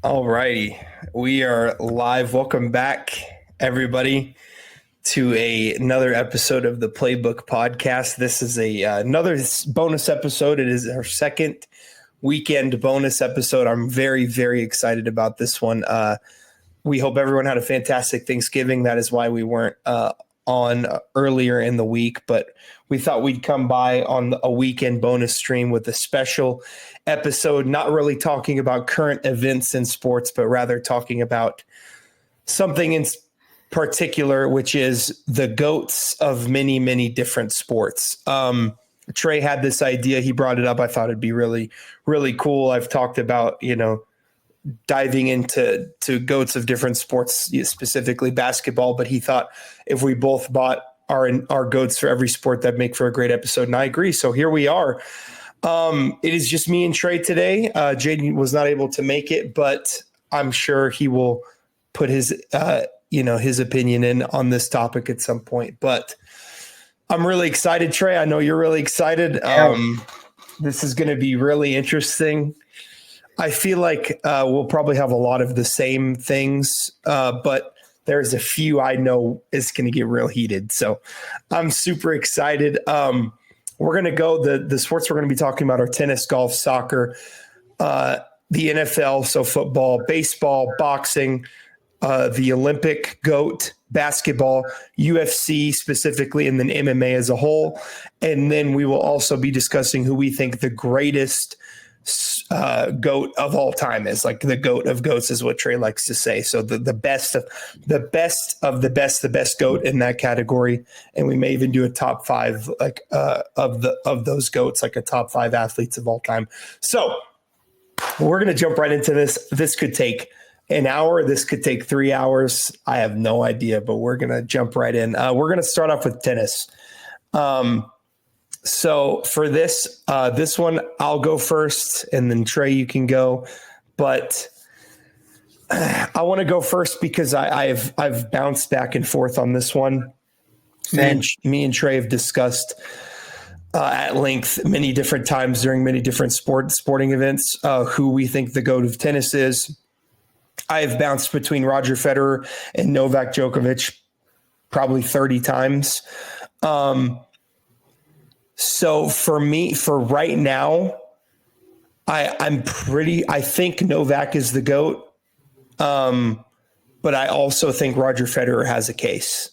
All righty. We are live. Welcome back, everybody, to another episode of the Playbook Podcast. This is another bonus episode. It is our second weekend bonus episode. I'm very, very excited about this one. We hope everyone had a fantastic Thanksgiving. That is why we weren't on earlier in the week, but we thought we'd come by on a weekend bonus stream with a special episode, not really talking about current events in sports, but rather talking about something in particular, which is the GOATs of many, many different sports. Trey had this idea. He brought it up. I thought it'd be really, really cool. I've talked about, diving into GOATs of different sports, specifically basketball, but he thought if we both bought our GOATs for every sport, that'd make for a great episode. And I agree. So here we are. It is just me and Trey today. Jaden was not able to make it, but I'm sure he will put his opinion in on this topic at some point. But I'm really excited, Trey. I know you're really excited. This is going to be really interesting. I feel like we'll probably have a lot of the same things, but there's a few I know is going to get real heated. So I'm super excited. We're going to go, the sports we're going to be talking about are tennis, golf, soccer, the NFL, so football, baseball, boxing, the Olympic GOAT, basketball, UFC specifically, and then MMA as a whole. And then we will also be discussing who we think the greatest GOAT of all time is. Like the GOAT of GOATs is what Trey likes to say. So the best of the best GOAT in that category. And we may even do a top five of those GOATs, like a top five athletes of all time. So we're going to jump right into this. This could take an hour. This could take 3 hours. I have no idea, but we're going to jump right in. We're going to start off with tennis. So for this one, I'll go first, and then Trey, you can go. But I want to go first because I've bounced back and forth on this one. Me and Trey have discussed at length many different times during many different sporting events who we think the GOAT of tennis is. I have bounced between Roger Federer and Novak Djokovic probably 30 times. So for me, for right now, I think Novak is the GOAT. But I also think Roger Federer has a case.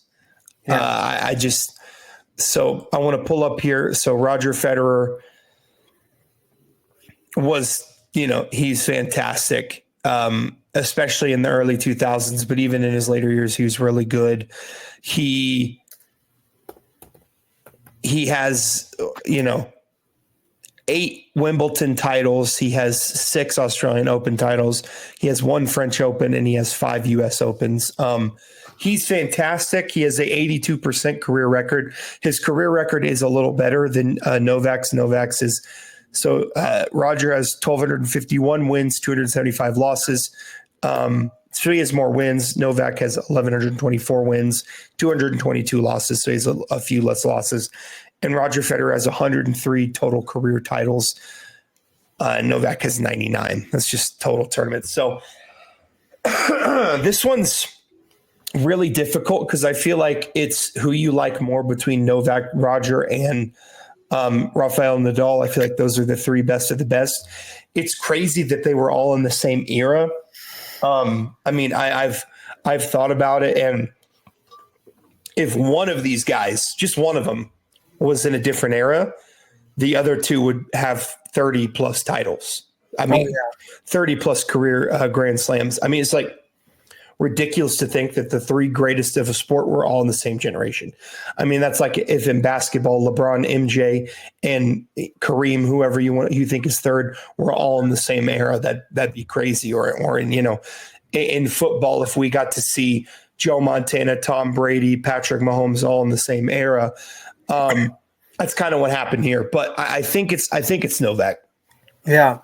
Yeah. So I want to pull up here. So Roger Federer was, he's fantastic, especially in the early 2000s, but even in his later years, he was really good. He has, 8 Wimbledon titles. He has 6 Australian Open titles. He has 1 French Open, and he has 5 U.S. Opens. He's fantastic. He has a 82% career record. His career record is a little better than Novak's. Novak's is so Roger has 1,251 wins, 275 losses. So he has more wins. Novak has 1,124 wins, 222 losses. So he has a few less losses. And Roger Federer has 103 total career titles. Novak has 99. That's just total tournaments. So this one's really difficult because I feel like it's who you like more between Novak, Roger, and Rafael Nadal. I feel like those are the 3 best of the best. It's crazy that they were all in the same era. I've thought about it, and if one of these guys, just one of them, was in a different era, the other 2 would have 30 plus titles. 30 plus career Grand Slams. I mean, it's like ridiculous to think that the 3 greatest of a sport were all in the same generation. I mean, that's like if in basketball, LeBron, MJ, and Kareem, whoever you think is third, were all in the same era. That'd be crazy. Or in football, if we got to see Joe Montana, Tom Brady, Patrick Mahomes all in the same era, that's kind of what happened here. But I think it's Novak. Yeah,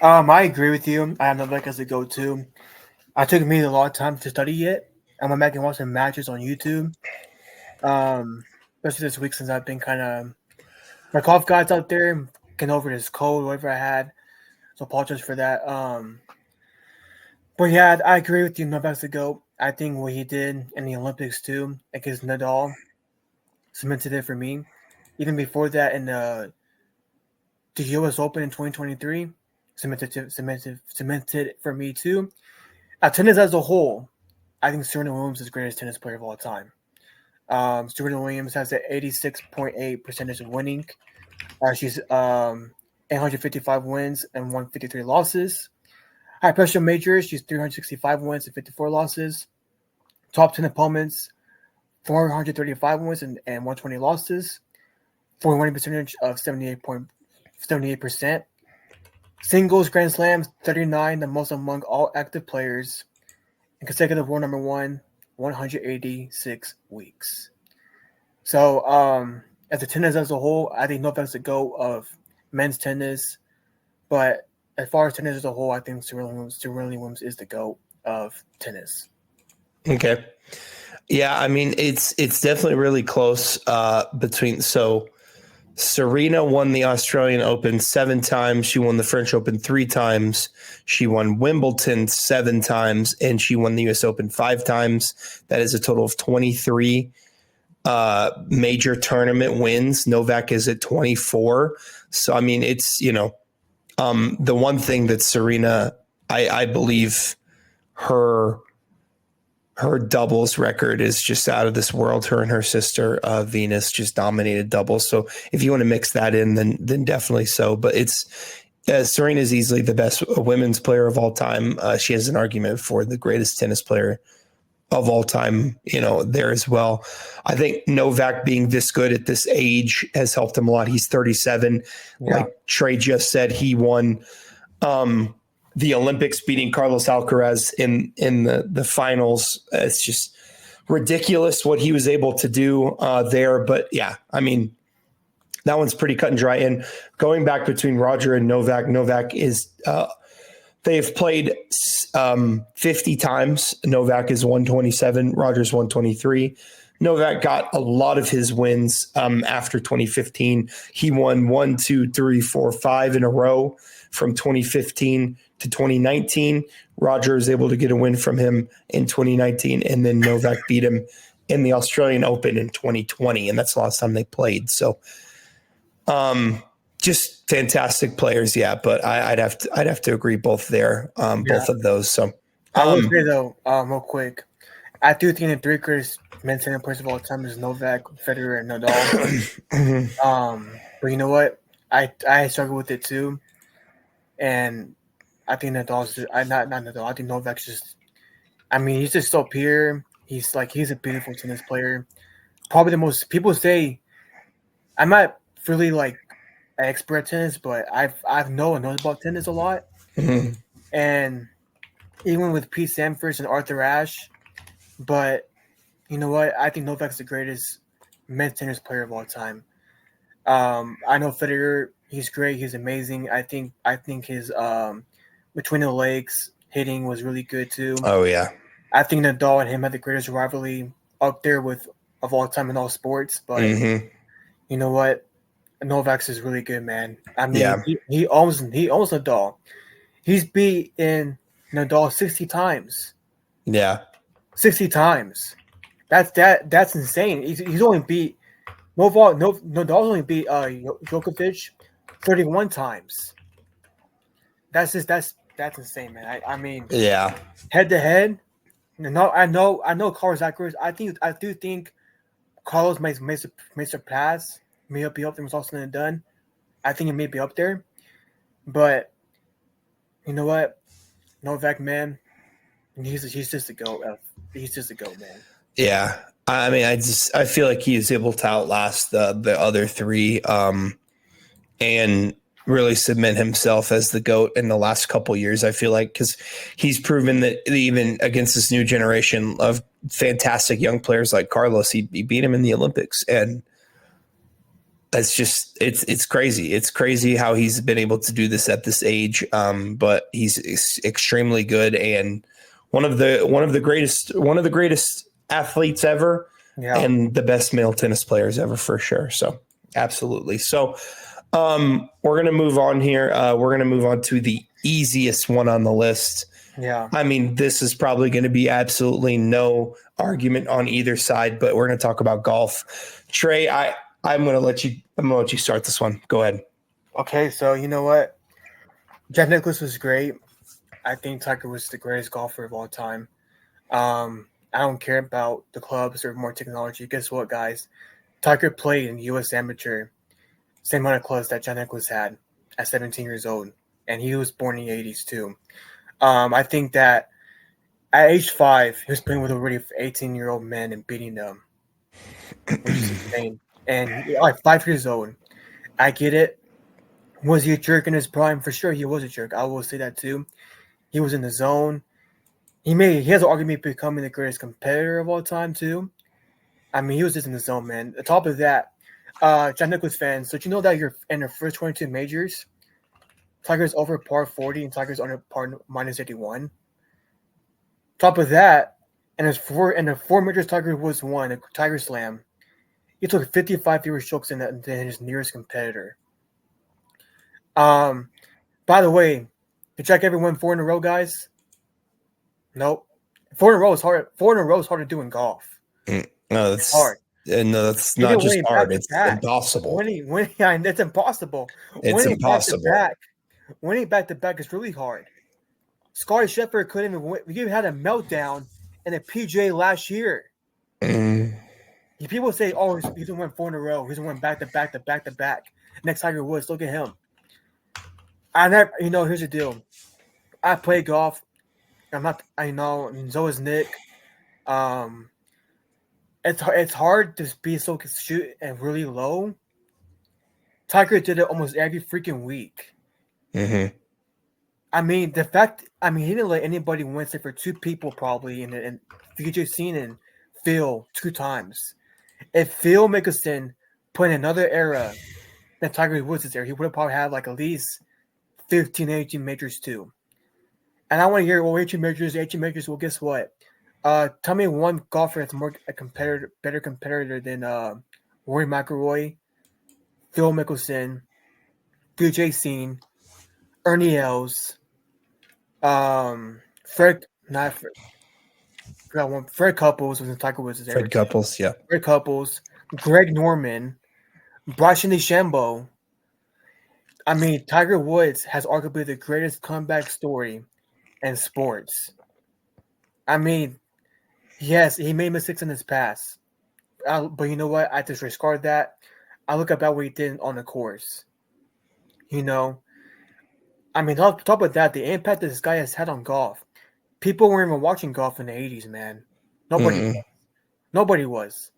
I agree with you. I have Novak as a go-to. It took me a long time to study it. I went back and watched some matches on YouTube. Especially this week since I've been kind of my golf guys out there getting over this cold, whatever I had. So apologize for that. But yeah, I agree with you. Novak's the GOAT. I think what he did in the Olympics too against Nadal cemented it for me. Even before that, in the U.S. Open in 2023, cemented for me too. Tennis as a whole, I think Serena Williams is the greatest tennis player of all time. Serena Williams has an 86.8 percentage of winning. She's 855 wins and 153 losses. High pressure majors, she's 365 wins and 54 losses. Top 10 opponents, 435 wins and 120 losses. 41 percentage of 78%. Singles Grand Slams, 39, the most among all active players. And consecutive world number one, 186 weeks. So, as a tennis as a whole, I think Novak's the GOAT of men's tennis. But as far as tennis as a whole, I think Serena Williams is the GOAT of tennis. Okay. Yeah, I mean, it's definitely really close between. So Serena won the Australian Open 7 times. She won the French Open 3 times. She won Wimbledon 7 times, and she won the U.S. Open 5 times. That is a total of 23 major tournament wins. Novak is at 24. So, I mean, it's, the one thing that Serena, I believe her doubles record is just out of this world. Her and her sister, Venus, just dominated doubles. So if you want to mix that in, then definitely so. But Serena is easily the best women's player of all time. She has an argument for the greatest tennis player of all time, there as well. I think Novak being this good at this age has helped him a lot. He's 37. Yeah. Like Trey just said, he won the Olympics, beating Carlos Alcaraz in the finals. It's just ridiculous what he was able to do there. But yeah, I mean, that one's pretty cut and dry. And going back between Roger and Novak is they've played 50 times. Novak is 127. Roger's 123. Novak got a lot of his wins after 2015. He won 1, 2, 3, 4, 5 in a row from 2015 to 2019. Roger was able to get a win from him in 2019, and then Novak beat him in the Australian Open in 2020, and that's the last time they played. So, just fantastic players, yeah. But I'd have to agree both there, both of those. So, I would say though, real quick, I do think the 3 greatest men's tennis players of all time is Novak, Federer, and Nadal. But you know what? I struggle with it too, and I think Nadal's not Nadal. I think Novak's just. I mean, he's just so pure. He's a beautiful tennis player. Probably the most people say. I'm not really like an expert at tennis, but I've known about tennis a lot, and even with Pete Sampras and Arthur Ashe. But you know what? I think Novak's the greatest men's tennis player of all time. I know Federer. He's great. He's amazing. I think his between the legs hitting was really good too. Oh yeah. I think Nadal and him had the greatest rivalry up there of all time in all sports. But you know what? Novak's is really good, man. I mean, yeah. he owns Nadal. He's beaten Nadal 60 times. Yeah. 60 times. That's insane. He's only beat Nadal's only beat Djokovic 31 times. That's insane, man. I mean, yeah. Head to head. No, I know Carlos Alcaraz. I do think Carlos may surpass. May be up there was all said and done. I think it may be up there, but you know what, Novak, man, he's just a GOAT. He's just a GOAT, man. Yeah, I mean, I feel like he is able to outlast the other 3, and really cement himself as the GOAT in the last couple of years. I feel like because he's proven that even against this new generation of fantastic young players like Carlos, he beat him in the Olympics, and it's just it's crazy. It's crazy how he's been able to do this at this age. But he's extremely good and one of the greatest athletes ever, and the best male tennis players ever for sure. So absolutely. So we're gonna move on here. We're gonna move on to the easiest one on the list. Yeah. I mean, this is probably going to be absolutely no argument on either side, but we're going to talk about golf. Trey, I'm going to let you start this one. Go ahead. Okay, so you know what? Jack Nicklaus was great. I think Tiger was the greatest golfer of all time. I don't care about the clubs or more technology. Guess what, guys? Tiger played in U.S. Amateur, same amount of clubs that Jack Nicklaus had at 17 years old, and he was born in the 80s too. I think that at age 5, he was playing with already 18-year-old men and beating them, which is insane. And like 5 years old, I get it. Was he a jerk in his prime? For sure, he was a jerk. I will say that too. He was in the zone. He has an argument becoming the greatest competitor of all time too. I mean, he was just in the zone, man. On top of that, Jack Nicklaus fans, so you know that you're in the first 22 majors, Tiger's over par 40 and Tiger's under par minus 81. Top of that, and the four majors Tiger was won, the Tiger Slam, he took 55 fewer strokes than his nearest competitor. By the way, did Jack ever win 4 in a row, guys? Nope. 4 in a row is hard. 4 in a row is hard to do in golf. No, that's hard. And no, that's not just hard. It's impossible. It's impossible. It's impossible. Winning back to back is really hard. Scottie Scheffler couldn't even win. He had a meltdown in the PGA last year. People say, "Oh, he's gonna win 4 in a row. He's gonna win back to back to back to back." Next Tiger Woods, look at him. Here's the deal. I play golf. I'm not. I know, and so is Nick. It's hard to be so shoot and really low. Tiger did it almost every freaking week. Mm-hmm. I mean, he didn't let anybody win except for 2 people probably, and VJ Scene and Phil 2 times. If Phil Mickelson put in another era than Tiger Woods is there, he would have probably had like at least 15, 18 majors too. And I want to hear, 18 majors. Well, guess what? Tell me one golfer that's better competitor than Rory McIlroy, Phil Mickelson, VJ Scene, Ernie Els, Fred Couples was in Tiger Woods' era. Fred Couples, yeah. Fred Couples, Greg Norman, Bryson DeChambeau. I mean, Tiger Woods has arguably the greatest comeback story in sports. I mean, yes, he made mistakes in his past. But you know what? I disregard that. I look about what he did on the course. I mean, on top of that, the impact that this guy has had on golf. People weren't even watching golf in the 80s, man. Nobody was.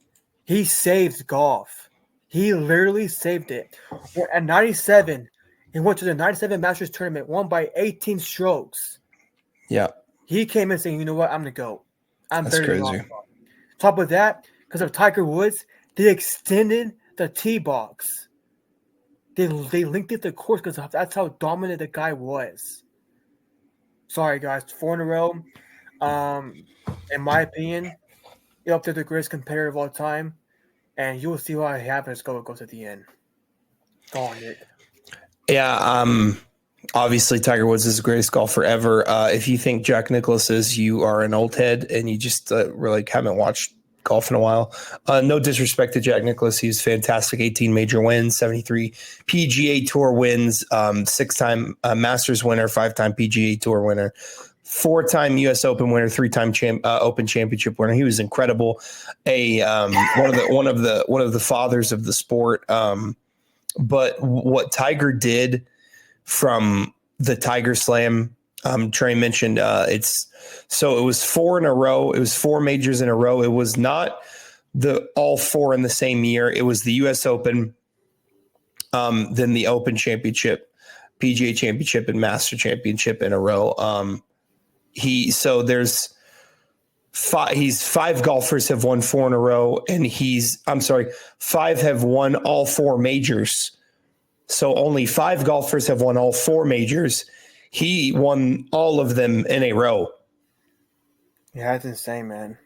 He saved golf. He literally saved it. At 97, he went to the 97 Masters tournament, won by 18 strokes. Yeah. He came in saying, you know what, I'm the GOAT. That's crazy. Top of that, because of Tiger Woods, they extended the tee box. They linked it to the course because that's how dominant the guy was. Sorry, guys. 4 in a row. In my opinion, you're up to the greatest competitor of all time. And you will see what happens go to the end. Go on, Nick. Yeah, obviously Tiger Woods is the greatest golfer ever. If you think Jack Nicklaus is, you are an old head and you just really haven't watched golf in a while. No disrespect to Jack Nicklaus. He's fantastic. 18 major wins, 73 PGA Tour wins, 6-time Masters winner, 5-time PGA Tour winner, 4-time U.S. Open winner, 3-time Open Championship winner. He was incredible. One of the fathers of the sport. But what Tiger did from the Tiger Slam, Trey mentioned, it was 4 in a row. It was 4 majors in a row. It was not all 4 in the same year. It was the U.S. Open, then the Open Championship, PGA Championship, and Master Championship in a row. There's 5 golfers have won 4 in a row, and 5 have won all 4 majors. So only 5 golfers have won all 4 majors. He won all of them in a row. Yeah, that's insane, man.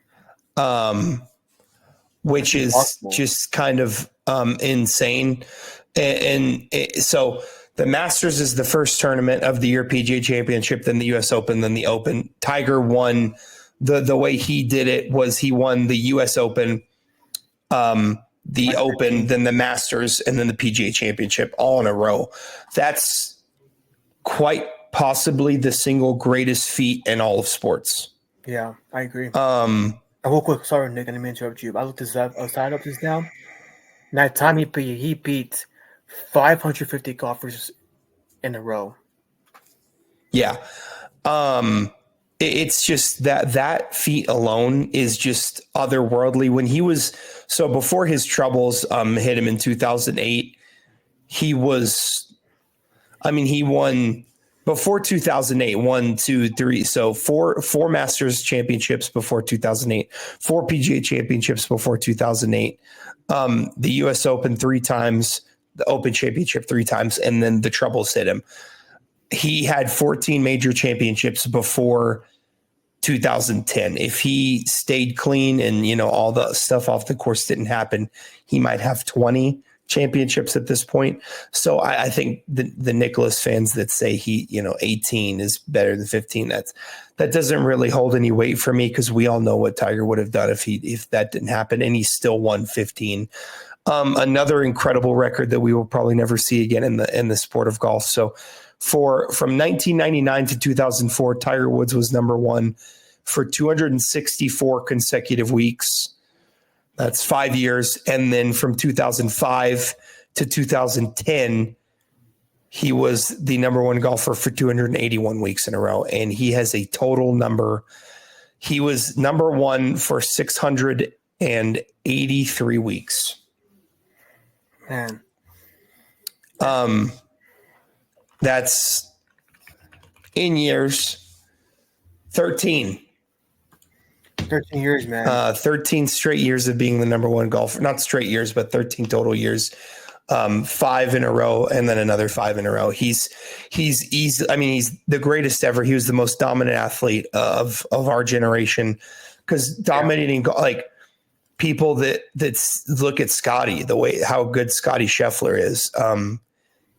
Which is just kind of insane. So the Masters is the first tournament of the year, PGA Championship, then the U.S. Open, then the Open. Tiger won the way he did it was he won the U.S. Open, the Open, then the Masters, and then the PGA Championship all in a row. That's quite possibly the single greatest feat in all of sports. Yeah, I agree. Real quick, sorry, Nick, I didn't mean to interrupt you. I looked this up. I was tied up this down. And that time he beat 550 golfers in a row. Yeah. It's just that feat alone is just otherworldly. When he was before his troubles hit him in 2008, he won before 2008, 1, 2, 3. So four Masters championships before 2008, 4 PGA championships before 2008, the US Open 3 times, the Open Championship 3 times, and then the troubles hit him. He had 14 major championships before 2010. If he stayed clean and, all the stuff off the course didn't happen, he might have 20 championships at this point. So I think the Nicklaus fans that say 18 is better than 15, that doesn't really hold any weight for me, because we all know what Tiger would have done if that didn't happen, and he still won 15. Another incredible record that we will probably never see again in the sport of golf. So from 1999 to 2004, Tiger Woods was number one for 264 consecutive weeks. That's 5 years. And then from 2005 to 2010, he was the number one golfer for 281 weeks in a row. And he has a total number. He was number one for 683 weeks. Man. That's in years, 13. 13 years, man. 13 straight years of being the number one golfer. Not straight years, but 13 total years. 5 in a row, and then another 5 in a row. He's the greatest ever. He was the most dominant athlete of our generation, because dominating, like people that look at Scotty, the way how good Scotty Scheffler is.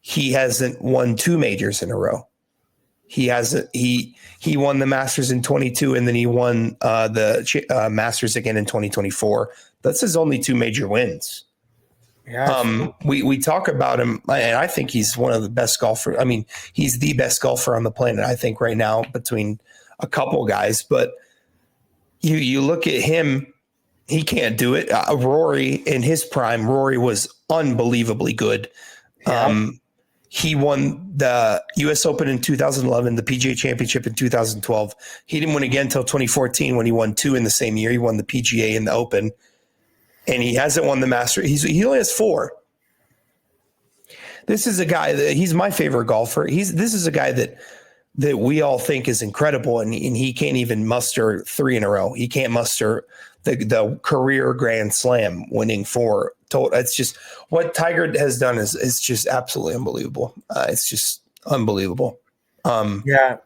He hasn't won 2 majors in a row. He hasn't. He won the Masters in 22, and then he won the Masters again in 2024. That's his only 2 major wins. Yeah. We talk about him, and I think he's one of the best golfers. I mean, he's the best golfer on the planet, I think, right now, between a couple guys. But you look at him, he can't do it. Rory in his prime, Rory was unbelievably good. Yeah. He won the U.S. Open in 2011, the PGA Championship in 2012. He didn't win again until 2014 when he won 2 in the same year. He won the PGA and the Open, and he hasn't won the Masters. He only has 4. This is a guy that he's my favorite golfer. This is a guy that we all think is incredible, and he can't even muster 3 in a row. He can't muster the career Grand Slam winning 4. It's just what Tiger has done is just absolutely unbelievable. It's just unbelievable. Yeah.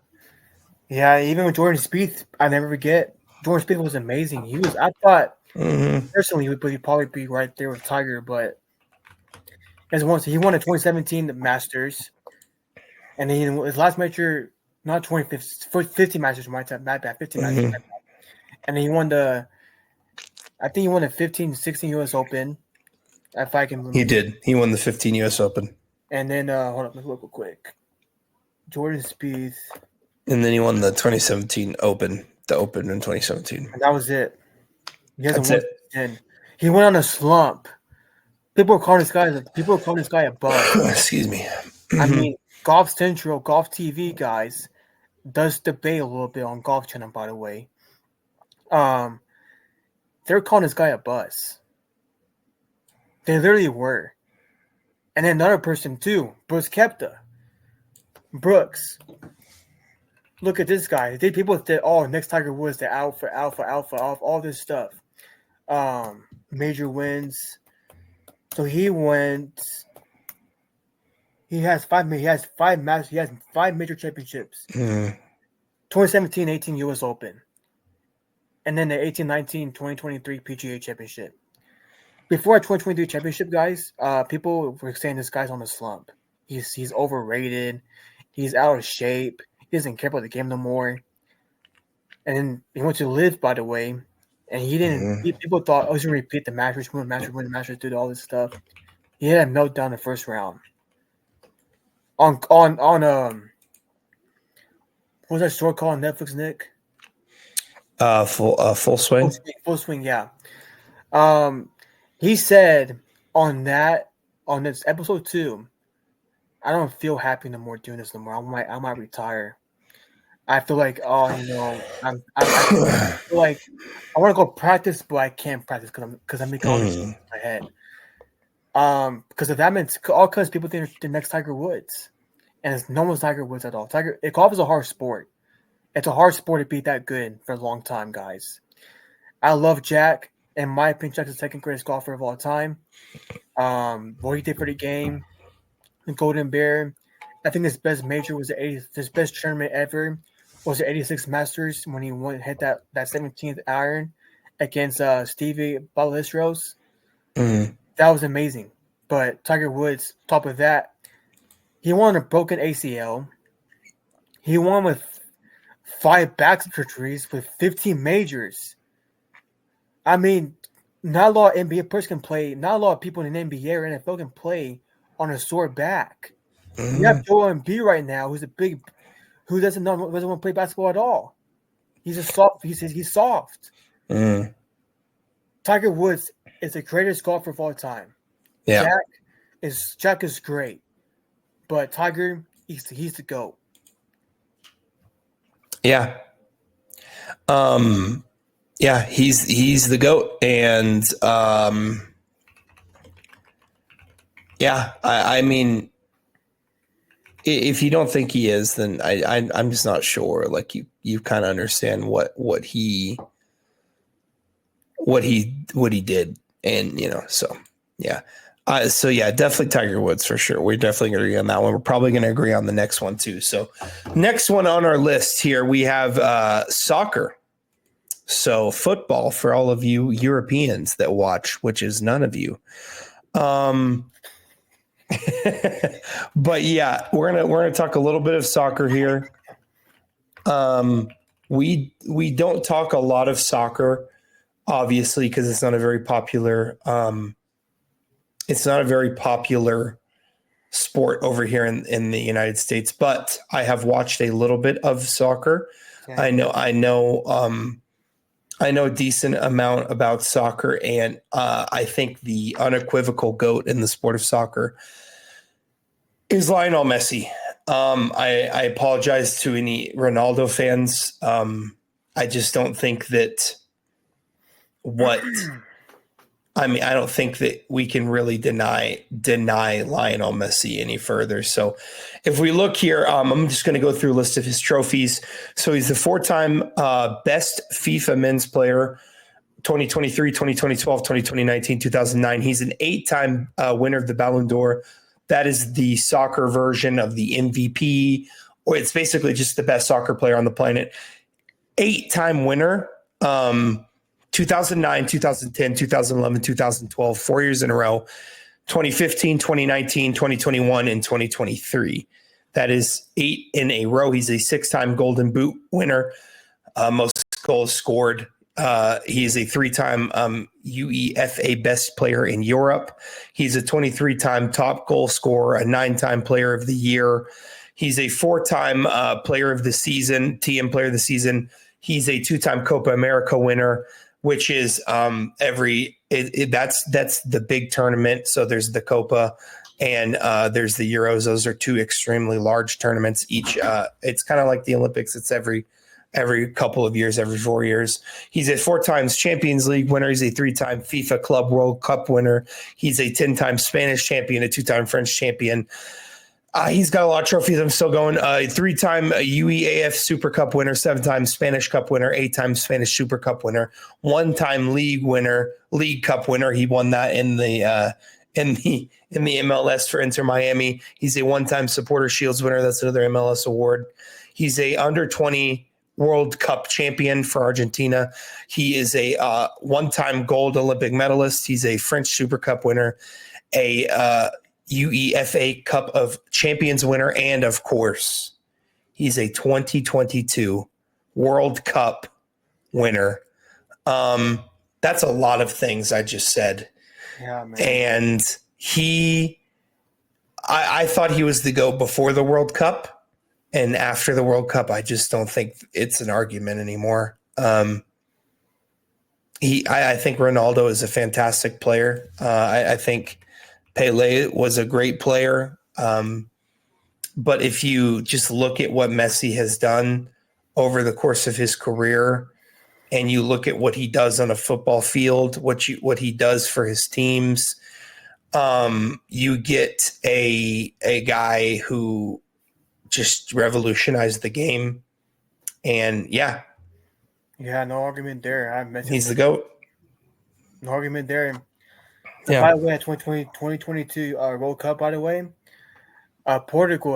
Even with Jordan Spieth, I never forget. Jordan Spieth was amazing. I thought personally he would probably be right there with Tiger, but he won in 2017 the Masters, and then his last major, not 50 Masters, my bad, 50 Masters, and then he won the 15, 16 U.S. Open. If I can remember. He did. He won the 15 U.S. Open. And then, hold on, let's look real quick. Jordan Spieth. And then he won the 2017 Open, the Open in 2017. And that was it. That's it. He went on a slump. People are calling this guy a bust. Excuse me. I mean, Golf Central, Golf TV guys does debate a little bit on Golf Channel, by the way. They're calling this guy a bust. They literally were. And then another person too, Brooks Koepka. Brooks. Look at this guy. People said, next Tiger Woods, the alpha, all this stuff. Major wins. So he has 5 matches. He has 5 major championships. 2017-18 US Open. And then the 18-19 2023 PGA Championship. Before our 2023 championship, guys, people were saying this guy's on a slump. He's overrated. He's out of shape. He doesn't care about the game no more. And then he went to Live, by the way, and he didn't. People thought, oh, he's gonna repeat the Masters, win the Masters, do all this stuff. He had a meltdown in the first round. On what's that short called on Netflix, Nick? Full swing. Full swing, yeah. He said on this episode 2, I don't feel happy no more doing this no more. I might retire. I feel like, I feel like I want to go practice, but I can't practice because I'm making all this shit in my head. Because if that means because people think the next Tiger Woods, and it's no one's Tiger Woods at all. Golf is a hard sport. It's a hard sport to be that good for a long time, guys. I love Jack. In my opinion, Jack's the second greatest golfer of all time. What he did for the game, the Golden Bear. I think his best major was his best tournament ever was the 86 Masters when he hit that 17th iron against Stevie Ballesteros. That was amazing. But Tiger Woods, top of that, he won a broken ACL. He won with 5 back surgeries with 15 majors. I mean, not a lot of NBA players can play. Not a lot of people in the NBA or NFL can play on a sore back. You have Joel Embiid right now, who doesn't want to play basketball at all. He's soft. Tiger Woods is the greatest golfer of all time. Yeah, Jack is great, but Tiger, he's the GOAT. Yeah. Yeah, he's the GOAT, and yeah, I mean, if you don't think he is, then I'm just not sure. Like you kind of understand what he did, and so yeah. So yeah, definitely Tiger Woods for sure. We're definitely going to agree on that one. We're probably going to agree on the next one too. So next one on our list here, we have soccer. So football for all of you Europeans that watch, which is none of you. But yeah, we're gonna talk a little bit of soccer here. We don't talk a lot of soccer, obviously, because it's not a very popular. It's not a very popular sport over here in the United States. But I have watched a little bit of soccer. Okay. I know a decent amount about soccer, and I think the unequivocal GOAT in the sport of soccer is Lionel Messi. I apologize to any Ronaldo fans. I just don't think that I don't think that we can really deny Lionel Messi any further. So if we look here, I'm just going to go through a list of his trophies. So he's the 4-time best FIFA men's player, 2023, 2012, 2019, 2009. He's an 8-time winner of the Ballon d'Or. That is the soccer version of the MVP, or it's basically just the best soccer player on the planet. 8-time winner. 2009, 2010, 2011, 2012, 4 years in a row, 2015, 2019, 2021, and 2023. That is 8 in a row. He's a 6-time Golden Boot winner, most goals scored. He is a 3-time UEFA best player in Europe. He's a 23-time top goal scorer, a 9-time player of the year. He's a 4-time player of the season, TM player of the season. He's a 2-time Copa America winner, which is that's the big tournament. So there's the Copa and there's the Euros. Those are 2 extremely large tournaments each. It's kind of like the Olympics. It's every couple of years, every 4 years. He's a 4 times Champions League winner. He's a 3-time FIFA Club World Cup winner. He's a 10-time Spanish champion, a 2-time French champion. He's got a lot of trophies. I'm still going. 3-time UEAF Super Cup winner, 7-time Spanish Cup winner, 8-time Spanish Super Cup winner, 1-time League Cup winner. He won that in the MLS for Inter Miami. He's a 1-time Supporter Shields winner. That's another MLS award. He's a under 20 World Cup champion for Argentina. He is a 1-time gold Olympic medalist. He's a French Super Cup winner, a UEFA Cup of Champions winner, and of course, he's a 2022 World Cup winner. That's a lot of things I just said. Yeah, man. And I thought he was the GOAT before the World Cup, and after the World Cup, I just don't think it's an argument anymore. I think Ronaldo is a fantastic player. I think Pele was a great player. But if you just look at what Messi has done over the course of his career, and you look at what he does on a football field, what he does for his teams, you get a guy who just revolutionized the game. And yeah, no argument there. he's the GOAT. No argument there. Yeah. By the way, 2022 World Cup, by the way, Portugal,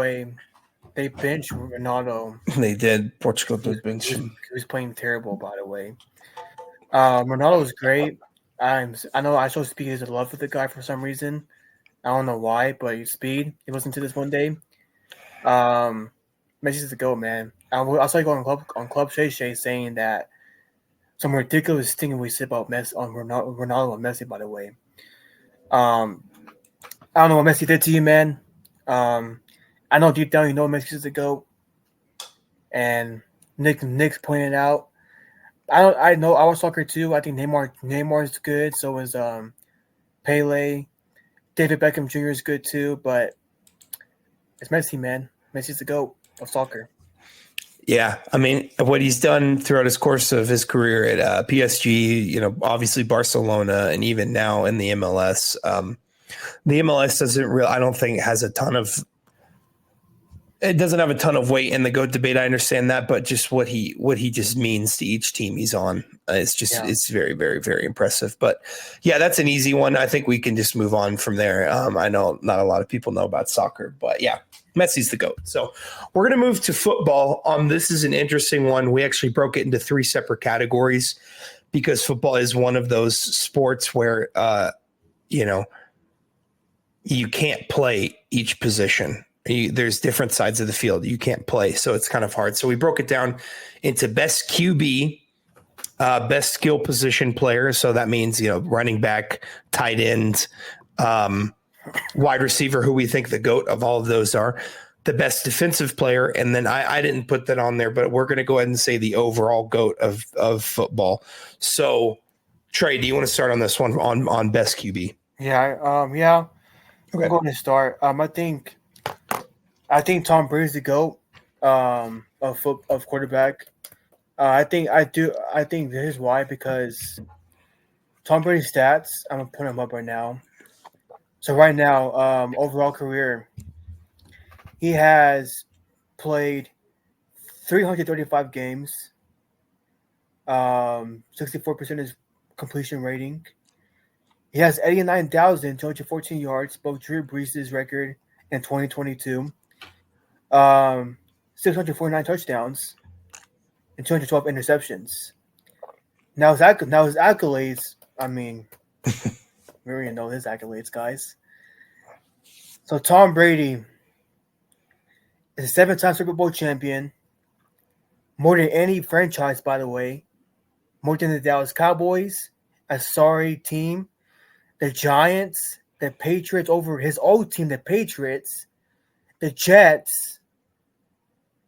they benched Ronaldo. They did. Portugal did bench him. He was playing terrible, by the way. Ronaldo was great. I know I saw Speed is in love with the guy for some reason. I don't know why, but Speed, he listened to this one day. Messi's the GOAT, man. I saw you go on Club Shay Shay saying that some ridiculous thing we said about Ronaldo and Messi, by the way. I don't know what Messi did to you, man. I know deep down you know Messi's the GOAT. And Nick's pointed out. I know our soccer too. I think Neymar is good. So is Pele. David Beckham Jr. is good too. But it's Messi, man. Messi's the GOAT of soccer. Yeah, I mean, what he's done throughout his course of his career at PSG, obviously Barcelona, and even now in the MLS. The MLS doesn't really, I don't think, it doesn't have a ton of weight in the GOAT debate. I understand that, but just what he just means to each team he's on, it's very, very, very impressive. But yeah, that's an easy one. I think we can just move on from there. I know not a lot of people know about soccer, but yeah, Messi's the GOAT. So we're going to move to football. This is an interesting one. We actually broke it into 3 separate categories because football is one of those sports where, you can't play each position. There's different sides of the field you can't play, so it's kind of hard. So we broke it down into best QB, best skill position player. So that means running back, tight end, wide receiver, who we think the GOAT of all of those are, the best defensive player, and then I didn't put that on there, but we're going to go ahead and say the overall GOAT of football. So Trey, do you want to start on this one on best QB? Yeah. Okay. I'm going to start. I think Tom Brady's the GOAT of quarterback. I think here's why, because Tom Brady's stats, I'm gonna put him up right now. So right now, overall career, he has played 335 games. 64% is completion rating. He has 89,214 yards, broke Drew Brees' record in 2022. 649 touchdowns and 212 interceptions. Now his accolades, I mean, we already know his accolades, guys. So Tom Brady is a 7-time Super Bowl champion, more than any franchise, by the way, more than the Dallas Cowboys, a sorry team, the Giants, the Patriots over his old team, the Patriots, the Jets,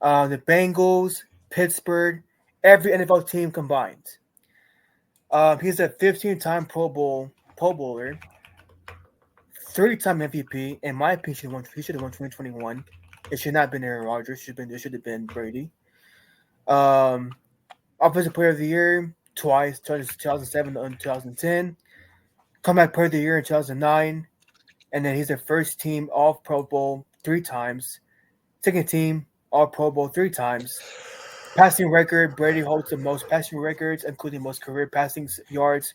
the Bengals, Pittsburgh, every NFL team combined. He's a 15-time Pro Bowler, 3-time MVP. In my opinion, he should have won 2021. It should not have been Aaron Rodgers. It should have been Brady. Offensive Player of the Year twice, 2007 and 2010. Comeback Player of the Year in 2009. And then he's the first team All Pro Bowl 3 times. Second team All Pro Bowl 3 times. Passing record, Brady holds the most passing records, including most career passing yards,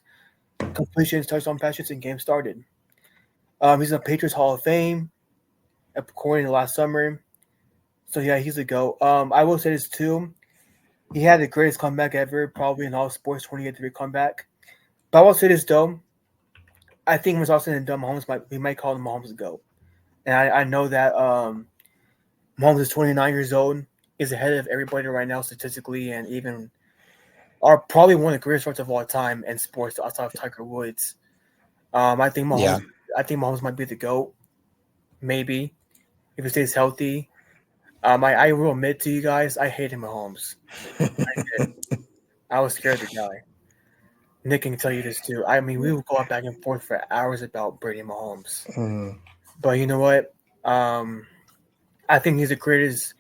completions, touchdown passes, and games started. He's in the Patriots Hall of Fame, according to last summer. So yeah, he's a GOAT. I will say this too. He had the greatest comeback ever, probably in all sports, 28-3 comeback. But I will say this though. I think when it's all said and done, we might call him Mahomes a GOAT. And I know that Mahomes is 29 years old, is ahead of everybody right now statistically, and even are probably one of the greatest sports of all time in sports outside of Tiger Woods. I think Mahomes. Yeah. I think Mahomes might be the GOAT, maybe if he stays healthy. I will admit to you guys, I hated Mahomes. I was scared of the guy. Nick can tell you this too. I mean, we would go back and forth for hours about Brady Mahomes. But you know what? I think he's the greatest.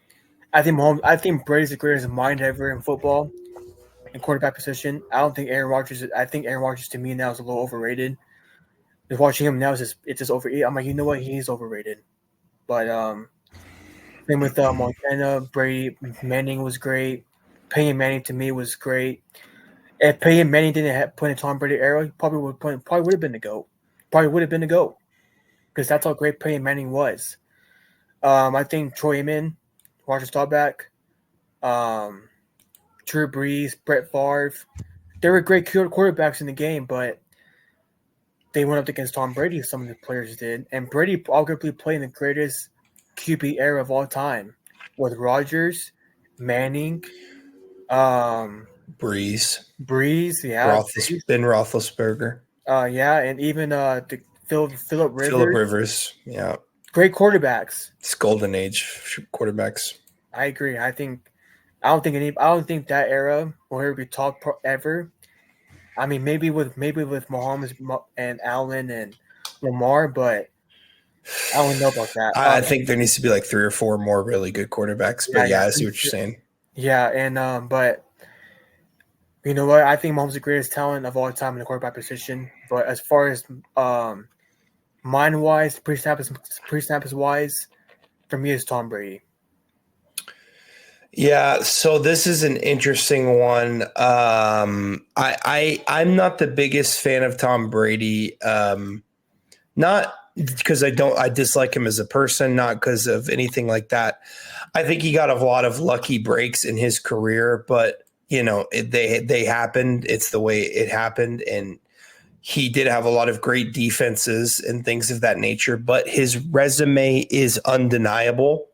I think Brady's the greatest mind ever in football, in quarterback position. I don't think Aaron Rodgers. I think Aaron Rodgers to me now is a little overrated. Just watching him now it's just over. I'm like, you know what? He's overrated. But same with Montana, Brady, Manning was great. Peyton Manning to me was great. If Peyton Manning didn't put in Tom Brady era, he probably would have been the GOAT. Probably would have been the GOAT because that's how great Peyton Manning was. I think Troy Aikman, Roger Staubach, Drew Brees, Brett Favre, they were great quarterbacks in the game, but they went up against Tom Brady. Some of the players did, and Brady arguably played in the greatest QB era of all time with Rodgers, Manning, Breeze, yeah, Ben Roethlisberger, yeah, and even Philip Rivers, yeah, great quarterbacks. It's golden age quarterbacks. I agree. I don't think that era will ever be top ever. I mean, maybe with Mahomes and Allen and Lamar, but I don't know about that. I think there needs to be like 3 or 4 more really good quarterbacks. But I see what you're saying. Yeah, and but you know what? I think Mahomes is the greatest talent of all time in the quarterback position. But as far as mind wise, pre-snap wise, for me is Tom Brady. Yeah, so this is an interesting one. I'm not the biggest fan of Tom Brady. Not because I dislike him as a person, not because of anything like that. I think he got a lot of lucky breaks in his career, but they happened. It's the way it happened, and he did have a lot of great defenses and things of that nature. But his resume is undeniable.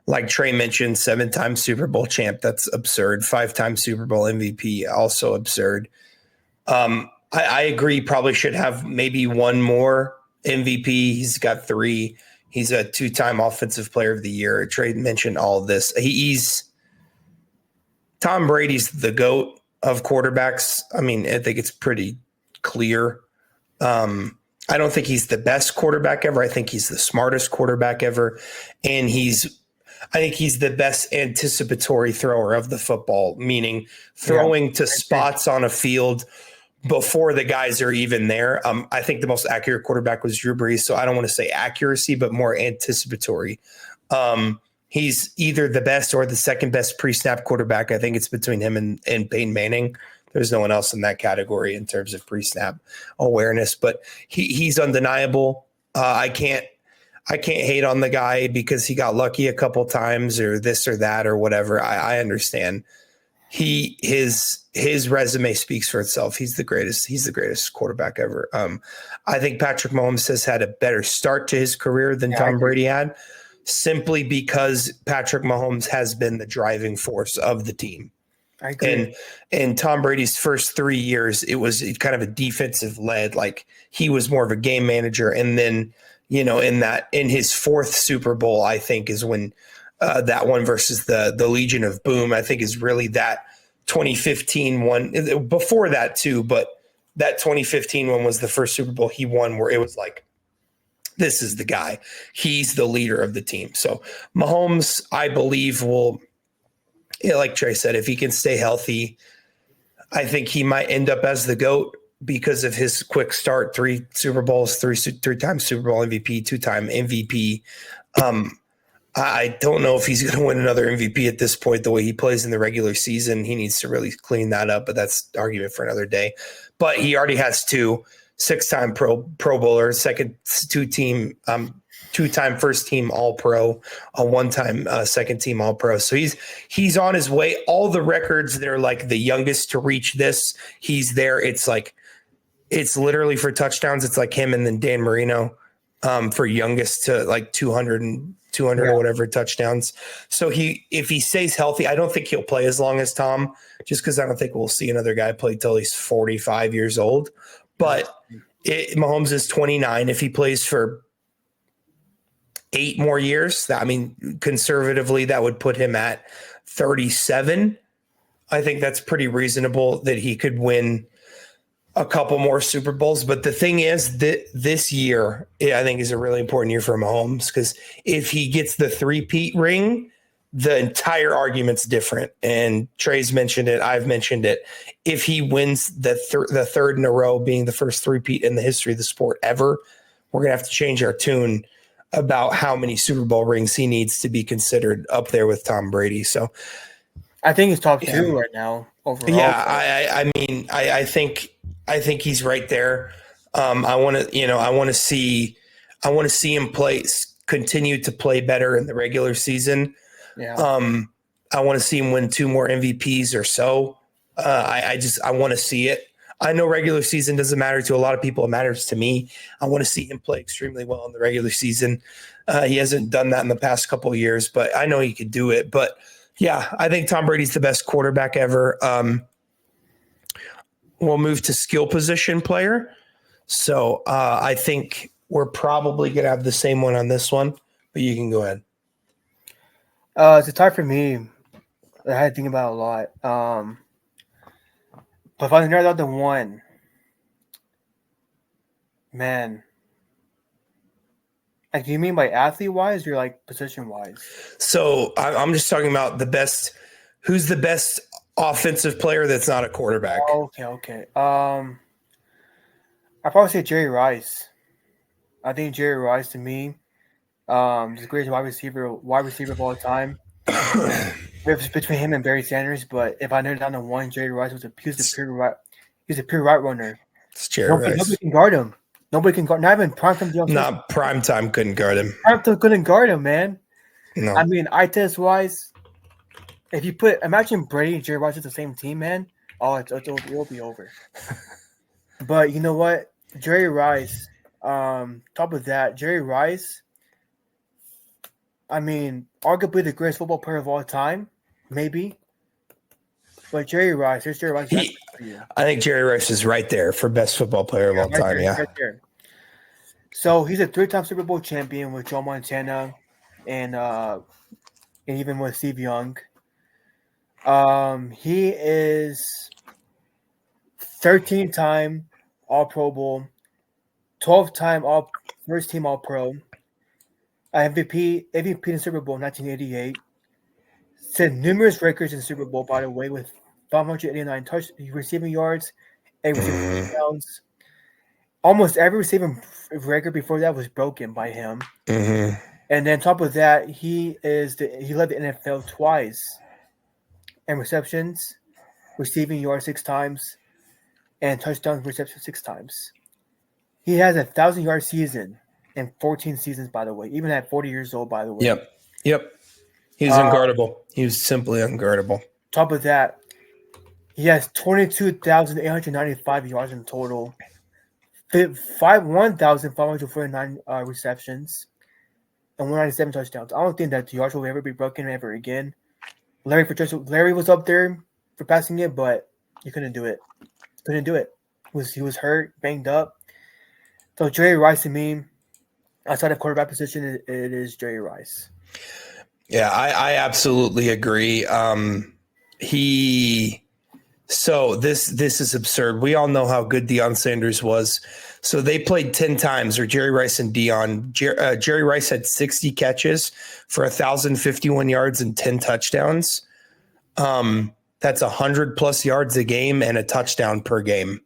Like Trey mentioned, 7-time Super Bowl champ. That's absurd. 5-time Super Bowl MVP. Also absurd. I agree. Probably should have maybe one more MVP. He's got 3. He's a 2-time Offensive Player of the Year. Trey mentioned all of this. Tom Brady's the GOAT of quarterbacks. I mean, I think it's pretty clear. I don't think he's the best quarterback ever. I think he's the smartest quarterback ever. And I think he's the best anticipatory thrower of the football, meaning throwing to spots on a field before the guys are even there. I think the most accurate quarterback was Drew Brees, so I don't want to say accuracy, but more anticipatory. He's either the best or the second best pre-snap quarterback. I think it's between him and Peyton Manning. There's no one else in that category in terms of pre-snap awareness, but he's undeniable. I can't hate on the guy because he got lucky a couple times or this or that or whatever. I understand. His resume speaks for itself. He's the greatest. He's the greatest quarterback ever. I think Patrick Mahomes has had a better start to his career than Tom Brady had, simply because Patrick Mahomes has been the driving force of the team. I agree. And Tom Brady's first 3 years, it was kind of a defensive led, like he was more of a game manager. And then, in his 4th Super Bowl, I think is when that one versus the Legion of Boom, I think is really that 2015 one. Before that too, but that 2015 one was the first Super Bowl he won where it was like, this is the guy. He's the leader of the team. So Mahomes, I believe, will, like Trey said, if he can stay healthy, I think he might end up as the GOAT because of his quick start. 3 Super Bowls, 3-time Super Bowl MVP, 2-time MVP. I don't know if he's going to win another MVP at this point, the way he plays in the regular season. He needs to really clean that up, but that's argument for another day. But he already has 2 6-time Pro Bowler, 2-time first team All Pro, a 1-time second team All Pro. So he's on his way. All the records that are like the youngest to reach this, he's there. It's literally for touchdowns. It's like him and then Dan Marino. for youngest to like 200 or whatever touchdowns. So if he stays healthy, I don't think he'll play as long as Tom, just because I don't think we'll see another guy play till he's 45 years old. But Mahomes is 29. If he plays for 8 more years, conservatively, that would put him at 37. I think that's pretty reasonable that he could win a couple more Super Bowls. But the thing is that this year, I think, is a really important year for Mahomes, because if he gets the 3-peat ring, the entire argument's different. And Trey's mentioned it. I've mentioned it. If he wins the third in a row, being the first 3-peat in the history of the sport ever, we're going to have to change our tune about how many Super Bowl rings he needs to be considered up there with Tom Brady. So I think he's top 2 right now overall. Yeah, I think he's right there. I want to see him continue to play better in the regular season. Yeah. I want to see him win 2 more MVPs or so. I want to see it. I know regular season doesn't matter to a lot of people. It matters to me. I want to see him play extremely well in the regular season. He hasn't done that in the past couple of years, but I know he could do it. But yeah, I think Tom Brady's the best quarterback ever. We'll move to skill position player. So I think we're probably going to have the same one on this one, but you can go ahead. It's a tie for me. I had to think about it a lot. But if I narrow down to one, man. Like, do you mean by athlete-wise or like position-wise? So I'm just talking about the best. Who's the best offensive player that's not a quarterback? Okay. I'd probably say Jerry Rice. I think Jerry Rice, to me, is the greatest wide receiver of all time. It's between him and Barry Sanders, but if I narrow down to one, Jerry Rice was a pure right runner. It's Jerry Rice. Nobody can guard him. Nobody can guard. Not even primetime. Not primetime couldn't guard him. Primetime couldn't guard him, man. No. I mean, eye test wise, if you imagine Brady and Jerry Rice at the same team, man. Oh, it'll be over. But you know what, Jerry Rice. Top of that, Jerry Rice. I mean, arguably the greatest football player of all time, maybe. But Jerry Rice, here's Jerry Rice. I think Jerry Rice is right there for best football player of all time. Right there. So he's a 3-time Super Bowl champion with Joe Montana, and even with Steve Young. He is 13-time All Pro Bowl, 12-time First Team All Pro, MVP in Super Bowl 1988. Set numerous records in Super Bowl, by the way, with 589 receiving yards, 8 receiving touchdowns. Almost every receiving record before that was broken by him. Mm-hmm. And then top of that, he led the NFL twice in receptions, receiving yards 6 times, and touchdowns reception 6 times. He has a 1,000-yard season in 14 seasons, by the way, even at 40 years old, by the way. Yep. He was unguardable. He was simply unguardable. Top of that, he has 22,895 yards in total, 1,549 receptions, and 197 touchdowns. I don't think that the yards will ever be broken ever again. Larry was up there for passing it, but he couldn't do it. He was hurt, banged up. So Jerry Rice, to me, outside of quarterback position, it is Jerry Rice. Yeah, I absolutely agree. So this is absurd. We all know how good Deion Sanders was. So they played 10 times, or Jerry Rice and Deion. Jerry Rice had 60 catches for 1,051 yards and 10 touchdowns. That's 100 plus yards a game and a touchdown per game.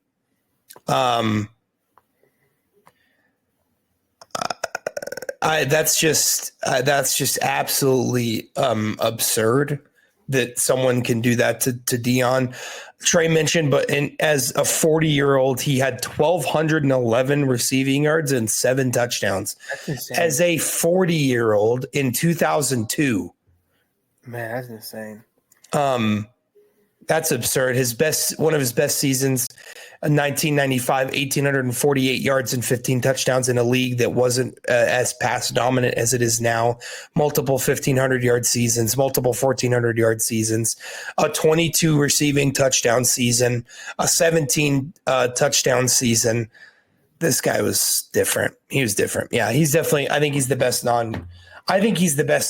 That's just absolutely absurd that someone can do that to Deion. Trey mentioned, but as a 40-year-old, he had 1,211 receiving yards and 7 touchdowns. That's insane. As a 40-year-old in 2002. Man, that's insane. That's absurd. One of his best seasons In 1995, 1,848 yards and 15 touchdowns in a league that wasn't as pass dominant as it is now. Multiple 1,500-yard seasons, multiple 1,400-yard seasons, a 22 receiving touchdown season, a 17 touchdown season. This guy was different. He was different. Yeah, he's definitely. I think he's the best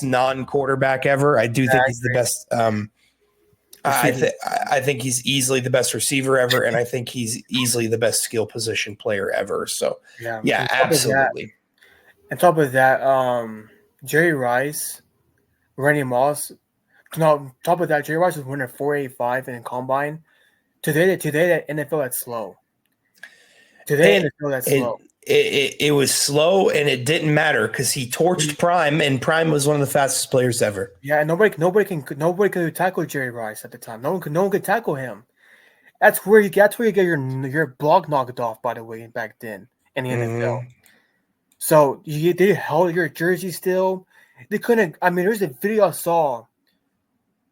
non-quarterback ever. I do think he's the best. I think he's easily the best receiver ever, and I think he's easily the best skill position player ever. So, yeah, absolutely. On top of that, Jerry Rice, Randy Moss. No, on top of that, Jerry Rice was winning 4.85 in combine. Today, that NFL that's slow. It was slow, and it didn't matter because he torched Prime, and Prime was one of the fastest players ever. Yeah, and nobody could tackle Jerry Rice at the time. No one could tackle him. That's where you get your block knocked off. By the way, back then in the NFL. So they held your jersey still. They couldn't. I mean, there's a video I saw.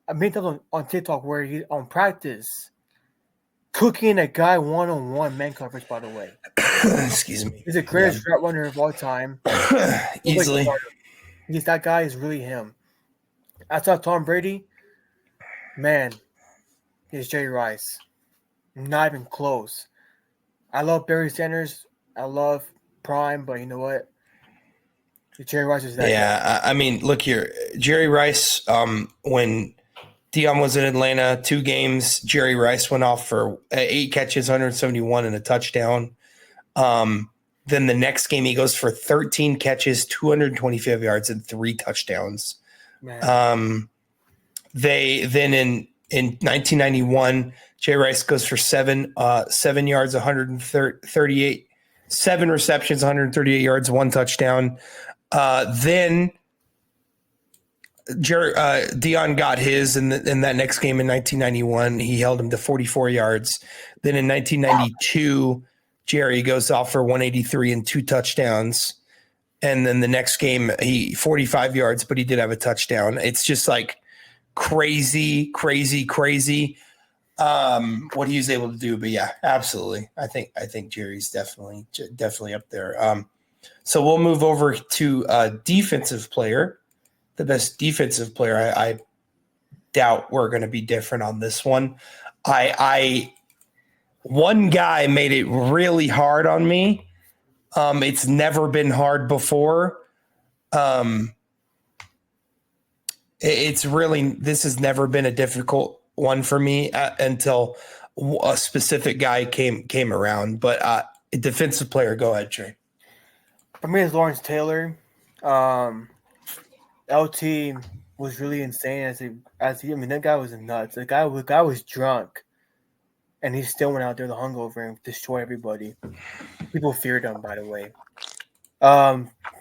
I made on TikTok where he on practice cooking a guy one-on-one man coverage. By the way. Excuse me. He's the greatest route runner of all time. Easily. That guy is really him. Outside Tom Brady, man, he's Jerry Rice. Not even close. I love Barry Sanders. I love Prime, but you know what? Jerry Rice is that guy. I mean, look here. Jerry Rice, when Deion was in Atlanta, 2 games, Jerry Rice went off for 8 catches, 171 and a touchdown. Then the next game he goes for 13 catches, 225 yards and 3 touchdowns. Man. In 1991, Jerry Rice goes for 7 yards, 138, 7 receptions, 138 yards, 1 touchdown. Then Deion got his in that next game in 1991. He held him to 44 yards. Then in 1992, Jerry goes off for 183 and 2 touchdowns. And then the next game, he 45 yards, but he did have a touchdown. It's just like crazy what he was able to do. But yeah, absolutely. I think Jerry's definitely up there. So we'll move over to defensive player. The best defensive player. I doubt we're going to be different on this one. One guy made it really hard on me. It's never been hard before. This has never been a difficult one for me until a specific guy came around. But a defensive player, go ahead, Trey. For me, it's Lawrence Taylor. LT was really insane I mean, that guy was nuts. The guy was drunk. And he still went out there the hungover and destroyed everybody. People feared him, by the way.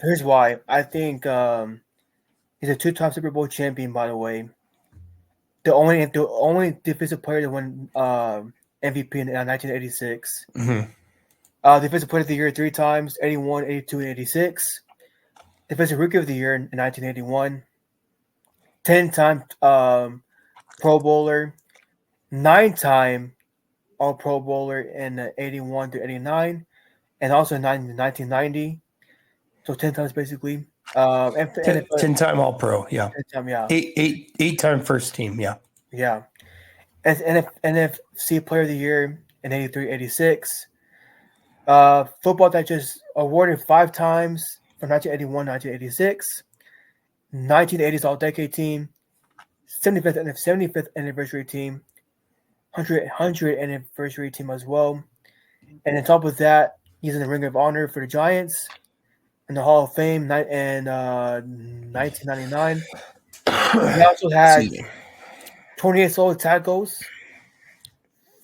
Here's why. I think he's a 2-time Super Bowl champion, by the way. The only defensive player to win MVP in 1986. Mm-hmm. Defensive player of the year 3 times, 81, 82, and 86. Defensive rookie of the year in 1981. 10-time Pro Bowler. 9-time All Pro Bowler in 81 to 89, and also in 1990. So 10 times basically. 10-time All Pro, yeah. 10-time, yeah. 8-time first team, yeah. Yeah. And NFC Player of the Year in 83, 86. Football that just awarded 5 times from 1981 to 1986. 1980s All-Decade Team. 75th anniversary team. 100th anniversary team as well. And on top of that, he's in the Ring of Honor for the Giants in the Hall of Fame in 1999. He also had 28 solo tackles,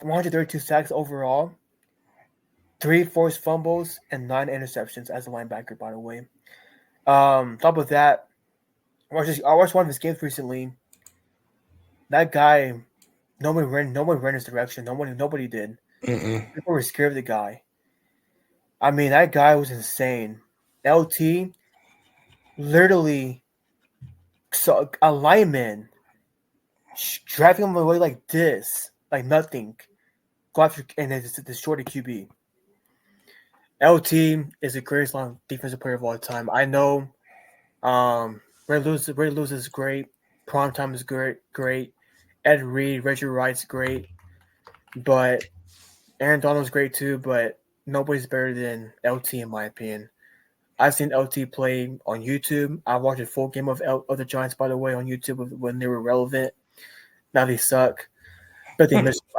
132 sacks overall, 3 forced fumbles, and 9 interceptions as a linebacker, by the way. On top of that, I watched one of his games recently. That guy... Nobody ran his direction. Nobody did. Mm-mm. People were scared of the guy. I mean, that guy was insane. LT literally saw a lineman driving him away like this, like nothing. go after and it's the shorty QB. LT is the greatest long defensive player of all time. I know Ray Lewis is great. Primetime is great. Ed Reed, Reggie Wright's great. But Aaron Donald's great too, but nobody's better than LT in my opinion. I've seen LT play on YouTube. I watched a full game of the Giants, by the way, on YouTube when they were relevant. Now they suck. I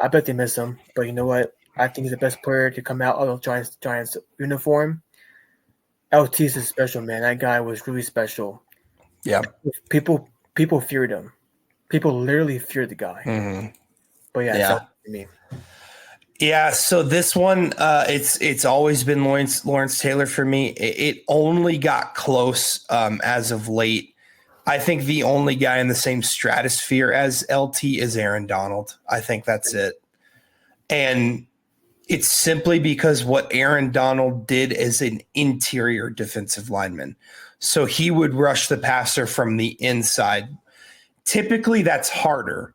bet they miss him. But you know what? I think he's the best player to come out of the Giants uniform. LT's is special, man. That guy was really special. Yeah. People feared him. People literally feared the guy. Mm-hmm. But yeah. For me. Yeah, so this one, it's always been Lawrence Taylor for me. It only got close as of late. I think the only guy in the same stratosphere as LT is Aaron Donald. I think that's it. And it's simply because what Aaron Donald did as an interior defensive lineman. So he would rush the passer from the inside. Typically, that's harder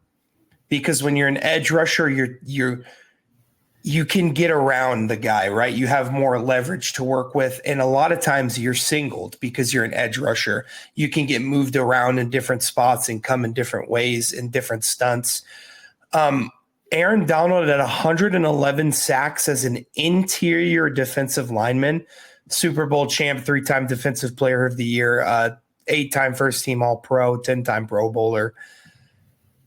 because when you're an edge rusher, you can get around the guy, right? You have more leverage to work with. And a lot of times you're singled because you're an edge rusher. You can get moved around in different spots and come in different ways in different stunts. Aaron Donald at 111 sacks as an interior defensive lineman, Super Bowl champ, 3-time defensive player of the year, 8-time first team All-Pro, 10-time Pro Bowler.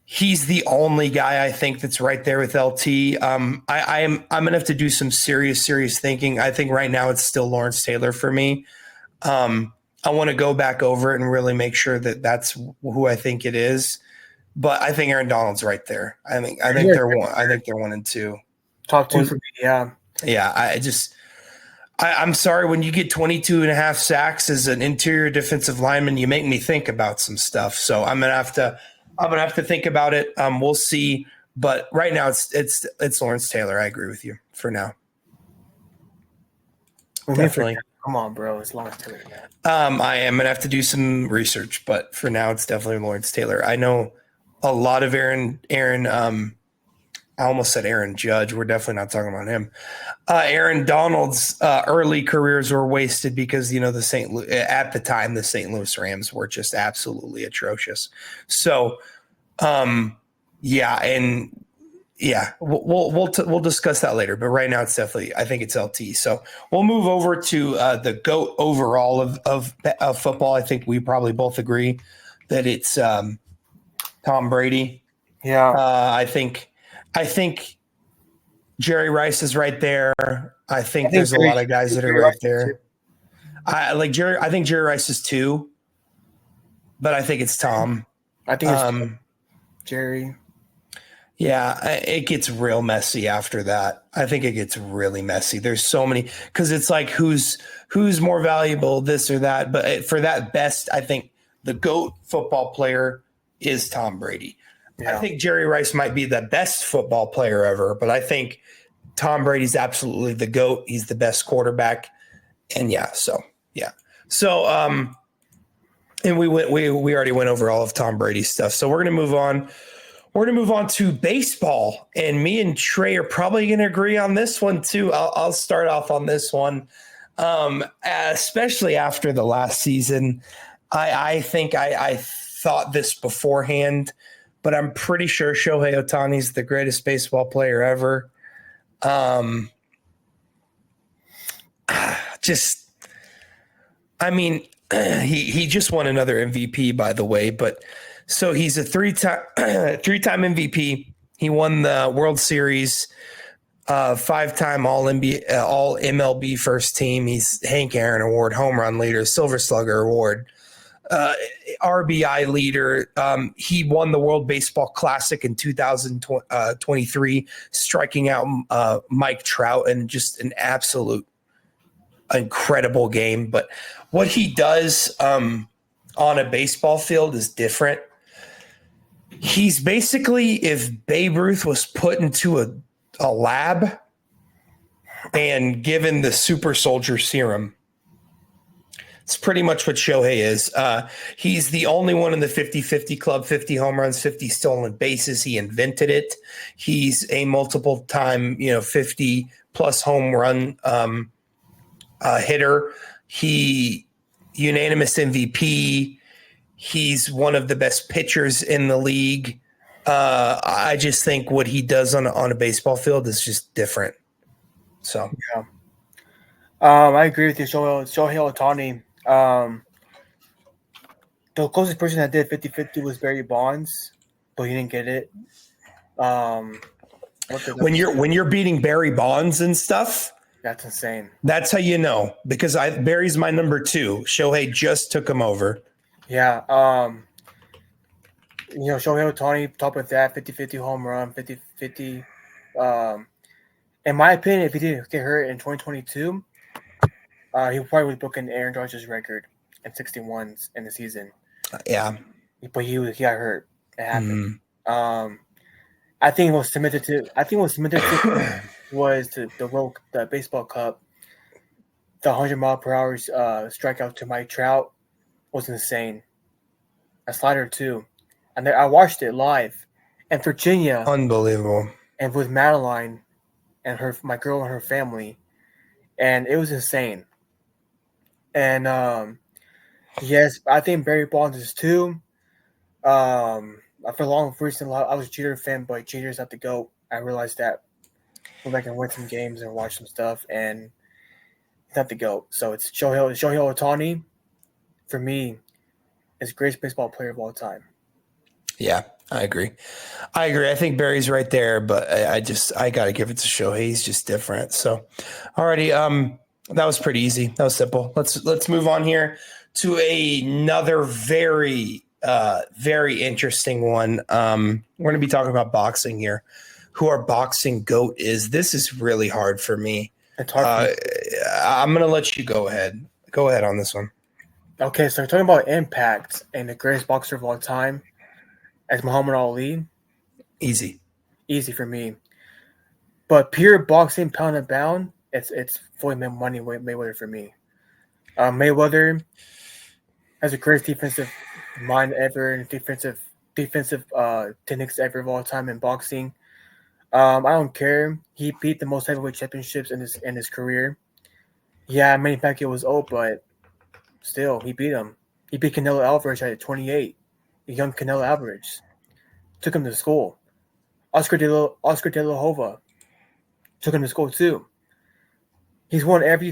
He's the only guy I think that's right there with LT. I'm gonna have to do some serious thinking. I think right now it's still Lawrence Taylor for me. I want to go back over it and really make sure that that's who I think it is. But I think Aaron Donald's right there. I think they're one. I think they're 1 and 2. Top 2 for me. Yeah. Yeah. I'm sorry, when you get 22 and a half sacks as an interior defensive lineman, you make me think about some stuff. So I'm gonna have to think about it. We'll see, but right now it's Lawrence Taylor. I agree with you for now. Definitely. Come on, bro. It's Lawrence Taylor. I am gonna have to do some research, but for now it's definitely Lawrence Taylor. I know a lot of Aaron. I almost said Aaron Judge. We're definitely not talking about him. Aaron Donald's early careers were wasted because, at the time, the St. Louis Rams were just absolutely atrocious. So, we'll discuss that later. But right now, it's definitely, I think it's LT. So we'll move over to the GOAT overall of football. I think we probably both agree that it's Tom Brady. Yeah. I think Jerry Rice is right there. I think there's a lot of guys that are right there. I think Jerry Rice is 2, but I think it's Tom. I think it's Jerry. Yeah, it gets real messy after that. I think it gets really messy. There's so many because it's like who's more valuable, this or that. But for that best, I think the GOAT football player is Tom Brady. Yeah. I think Jerry Rice might be the best football player ever, but I think Tom Brady's absolutely the GOAT. He's the best quarterback. And So, and we already went over all of Tom Brady's stuff. So we're going to move on. We're going to move on to baseball. And me and Trey are probably going to agree on this one too. I'll start off on this one. Especially after the last season. I think I thought this beforehand, but I'm pretty sure Shohei Ohtani is the greatest baseball player ever. He just won another MVP, by the way. But so he's a three-time MVP. He won the World Series, 5-time All MLB first team. He's Hank Aaron Award, home run leader, Silver Slugger Award. RBI leader. He won the World Baseball Classic in 2023, striking out Mike Trout in just an absolute incredible game. But what he does on a baseball field is different. He's basically if Babe Ruth was put into a lab and given the super soldier serum. It's pretty much what Shohei is. He's the only one in the 50-50 club, 50 home runs, 50 stolen bases. He invented it. He's a multiple time, 50 plus home run hitter. He unanimous MVP. He's one of the best pitchers in the league. I just think what he does on a baseball field is just different. So yeah, I agree with you, Shohei Ohtani. The closest person that did 50-50 was Barry Bonds, but he didn't get it. When you're beating Barry Bonds and stuff, that's insane. That's how you know, because Barry's my number 2. Shohei just took him over. Yeah. Shohei Ohtani, top of that, 50-50 home run, 50-50. In my opinion, if he didn't get hurt in 2022, he probably would have broken Aaron Judge's record in 61s in the season. Yeah. But he got hurt. It happened. I think what was submitted to was the baseball cup. The 100-mile-per-hour strikeout to Mike Trout was insane. A slider too, and I watched it live in Virginia. Unbelievable. And with Madeline and my girl and her family, and it was insane. And yes, I think Barry Bonds is too. For a long reason, I was a Jeter fan, but Jeter's not the GOAT. I realized that. Went back and win some games and watch some stuff, and he's not the GOAT. So it's Shohei Ohtani, for me, is the greatest baseball player of all time. Yeah, I agree. I think Barry's right there, but I got to give it to Shohei. He's just different. So, alrighty, that was pretty easy. That was simple. Let's move on here to another very very interesting one. We're going to be talking about boxing here. Who our boxing GOAT is. This is really hard for me. It's hard. I'm going to let you go ahead. Go ahead on this one. Okay, so we're talking about impact and the greatest boxer of all time as Muhammad Ali. Easy for me. But pure boxing, pound and pound, it's Floyd Mayweather for me. Mayweather has the greatest defensive mind ever and defensive techniques ever of all time in boxing. I don't care. He beat the most heavyweight championships in his career. Yeah, Manny Pacquiao was old, but still, he beat him. He beat Canelo Alvarez at 28. The young Canelo Alvarez took him to school. Oscar de la Hoya took him to school too. He's won every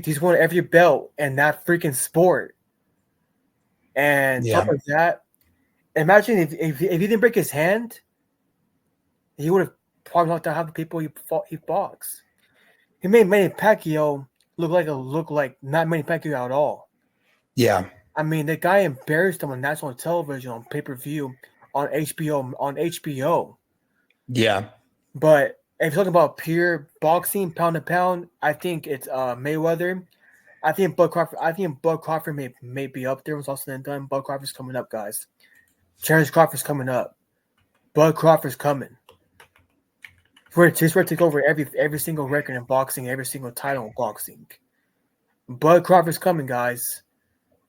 belt in that freaking sport. And top of that, imagine if he didn't break his hand, he would have probably knocked out half the people he boxed. He made Manny Pacquiao look like not Manny Pacquiao at all. Yeah. I mean, the guy embarrassed him on national television, on pay-per-view, on HBO. Yeah. But if you're talking about pure boxing, pound to pound, I think it's Mayweather. I think Bud Crawford may be up there when it's all said and done. Bud Crawford's coming up, guys. Terrence Crawford's coming up. Bud Crawford's coming. He's ready to take over every single record in boxing, every single title in boxing. Bud Crawford's coming, guys.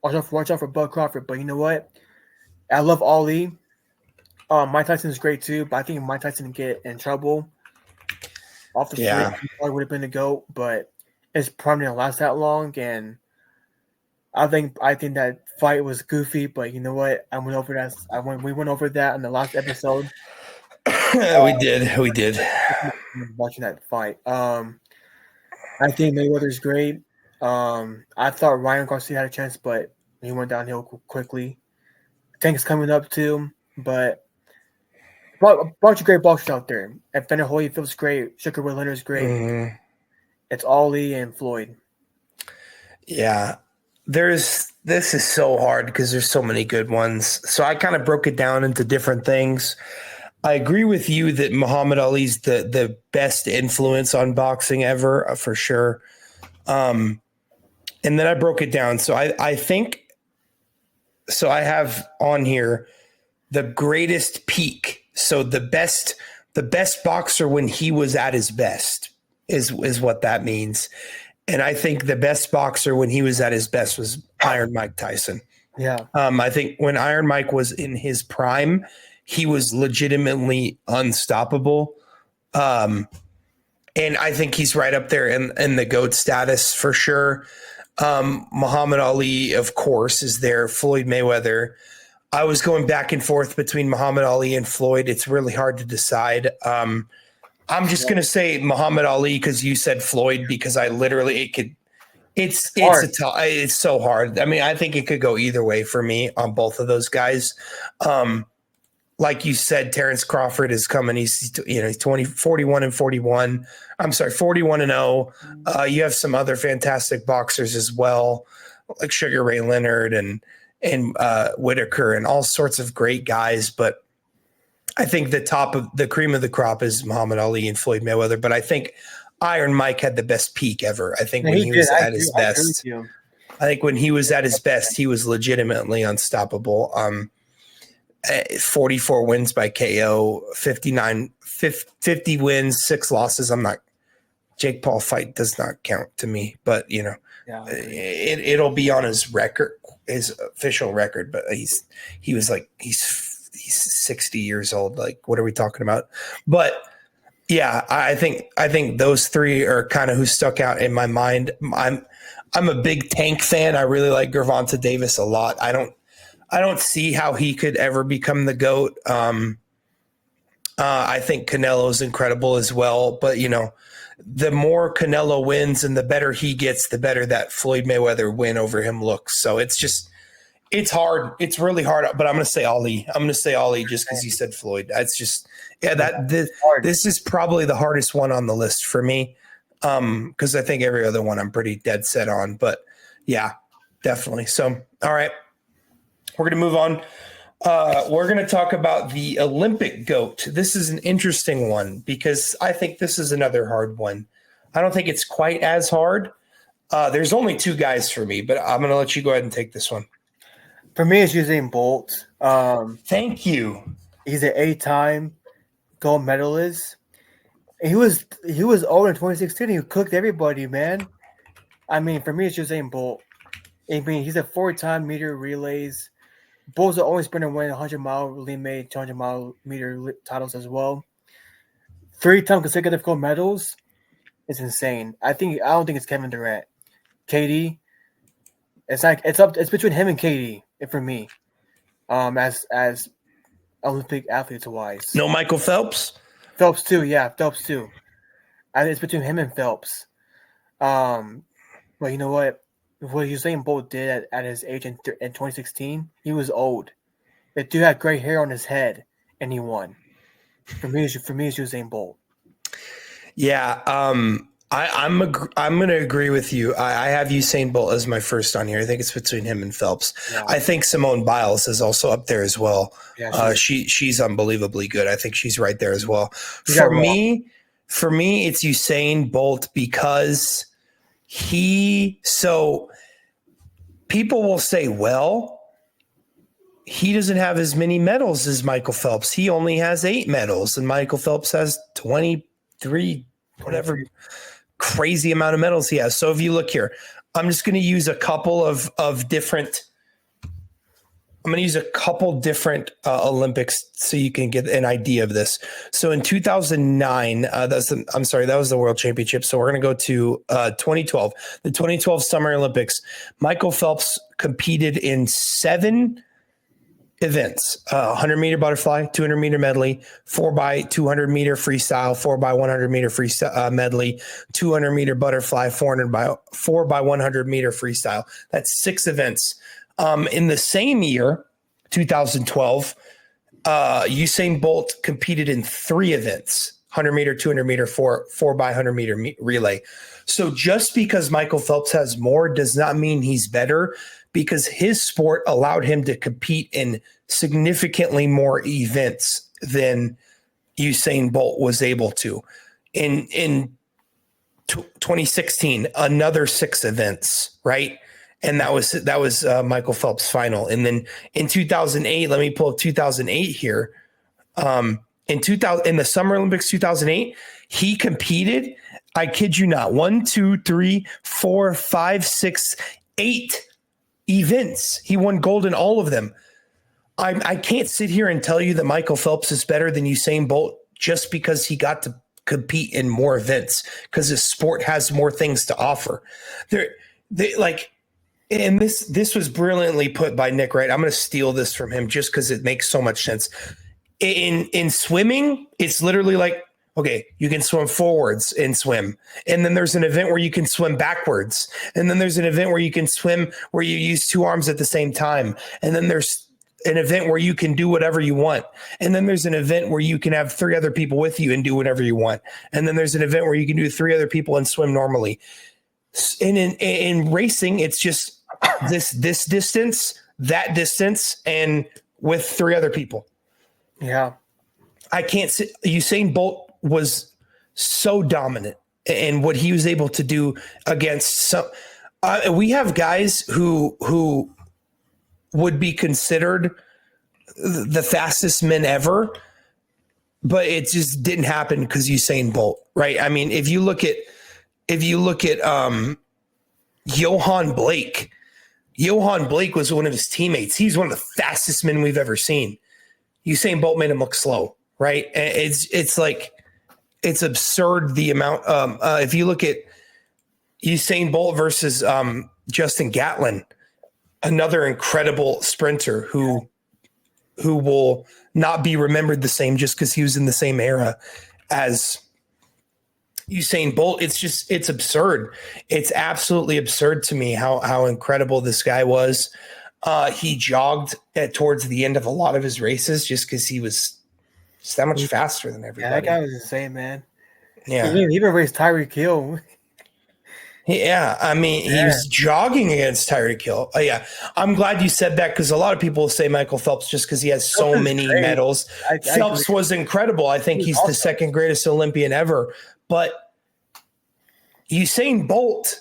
Watch out for Bud Crawford. But you know what? I love Ali. Mike Tyson is great too, but I think Mike Tyson didn't get in trouble off the field. He probably would have been the GOAT, but it's probably not last that long. And I think that fight was goofy, but you know what? We went over that in the last episode. We did. Watching that fight. I think Mayweather's great. I thought Ryan Garcia had a chance, but he went downhill quickly. Tank's coming up too, but a bunch of great boxers out there. And Fender Holyfield's great. Sugar Ray Leonard's great. Mm-hmm. It's Ali and Floyd. Yeah. This is so hard because there's so many good ones. So I kind of broke it down into different things. I agree with you that Muhammad Ali's the best influence on boxing ever, for sure. And then I broke it down. So I think – so I have on here the greatest peak. So the best boxer when he was at his best is what that means. And I think the best boxer when he was at his best was Iron Mike Tyson. Yeah. I think when Iron Mike was in his prime, he was legitimately unstoppable. And I think he's right up there in the GOAT status for sure. Muhammad Ali, of course, is there. Floyd Mayweather. I was going back and forth between Muhammad Ali and Floyd. It's really hard to decide. I'm just going to say Muhammad Ali because you said Floyd because I literally it's so hard. I mean, I think it could go either way for me on both of those guys. Like you said, Terrence Crawford is coming. He's 41 and 41. I'm sorry, 41 and 0. You have some other fantastic boxers as well, like Sugar Ray Leonard and Whitaker and all sorts of great guys. But I think the top of the cream of the crop is Muhammad Ali and Floyd Mayweather. But I think Iron Mike had the best peak ever. I think when he was at his best, I think when he was at his best, he was legitimately unstoppable. 44 wins by KO, 50 wins, 6 losses. Jake Paul fight does not count to me, but it'll be on his record, his official record. But he's 60 years old. Like, what are we talking about? But yeah, I think those three are kind of who stuck out in my mind. I'm a big Tank fan. I really like Gervonta Davis a lot. I don't see how he could ever become the GOAT. I think Canelo's incredible as well. But, the more Canelo wins and the better he gets, the better that Floyd Mayweather win over him looks. So it's hard. It's really hard. But I'm going to say Ali. Just because you said Floyd. That's just this is probably the hardest one on the list for me because I think every other one I'm pretty dead set on. But, yeah, definitely. So, all right. We're going to move on. We're going to talk about the Olympic GOAT. This is an interesting one because I think this is another hard one. I don't think it's quite as hard. There's only 2 guys for me, but I'm going to let you go ahead and take this one. For me, it's Usain Bolt. Thank you. He's an 8-time gold medalist. He was old in 2016. He cooked everybody, man. I mean, for me, it's Usain Bolt. I mean, he's a 4-time meter relays. Bolt's the only sprinter winning 100-mile relay, 200-mile meter titles as well. 3-time consecutive gold medals is insane. I don't think it's Kevin Durant. KD, it's between him and KD for me. As Olympic athletes wise. No Michael Phelps? Phelps too. I think it's between him and Phelps. But you know what? What Usain Bolt did at his age in 2016, he was old. The dude had gray hair on his head, and he won. For me, it's Usain Bolt. Yeah, I'm going to agree with you. I have Usain Bolt as my first on here. I think it's between him and Phelps. Yeah. I think Simone Biles is also up there as well. Yeah, she's unbelievably good. I think she's right there as well. For me, it's Usain Bolt because people will say, well, he doesn't have as many medals as Michael Phelps. He only has 8 medals, and Michael Phelps has 23, whatever crazy amount of medals he has. So if you look here, I'm just going to use a couple different Olympics so you can get an idea of this. So in 2009, that was the World Championship. So we're going to go to 2012, the 2012 Summer Olympics. Michael Phelps competed in 7 events: 100-meter butterfly, 200-meter medley, 4x200 meter freestyle, 4x100 meter freestyle medley, 200-meter butterfly, 4x100 meter freestyle. That's 6 events. In the same year, 2012, Usain Bolt competed in 3 events: 100-meter, 200-meter, 4x100-meter relay. So just because Michael Phelps has more does not mean he's better, because his sport allowed him to compete in significantly more events than Usain Bolt was able to. In 2016, another 6 events, right? And that was Michael Phelps' final. And then in 2008, let me pull up 2008 here. In the Summer Olympics 2008, he competed I kid you not. 1, 2, 3, 4, 5, 6, 8 events. He won gold in all of them. I can't sit here and tell you that Michael Phelps is better than Usain Bolt just because he got to compete in more events, because his sport has more things to offer. And this was brilliantly put by Nick Wright. I'm going to steal this from him just because it makes so much sense. In swimming, it's literally like, okay, you can swim forwards and swim. And then there's an event where you can swim backwards. And then there's an event where you can swim where you use two arms at the same time. And then there's an event where you can do whatever you want. And then there's an event where you can have 3 other people with you and do whatever you want. And then there's an event where you can do 3 other people and swim normally. And in racing, it's just this distance, that distance, and with 3 other people. Yeah. I can't sit. Usain Bolt was so dominant in what he was able to do against some. We have guys who would be considered the fastest men ever, but it just didn't happen because Usain Bolt, right? I mean, if you look at Johan Blake was one of his teammates. He's one of the fastest men we've ever seen. Usain Bolt made him look slow, right? It's like, it's absurd the amount. If you look at Usain Bolt versus Justin Gatlin, another incredible sprinter who will not be remembered the same just because he was in the same era as Usain Bolt. It's absurd. It's absolutely absurd to me how incredible this guy was. He jogged towards the end of a lot of his races just because he was just that much faster than everybody. Yeah, that guy was insane, man. Yeah. He even raced Tyreek Hill. Yeah, I mean, he was jogging against Tyreek Hill. Yeah, I'm glad you said that because a lot of people say Michael Phelps just because he has so many medals. Phelps was incredible. I think he's the second greatest Olympian ever. But Usain Bolt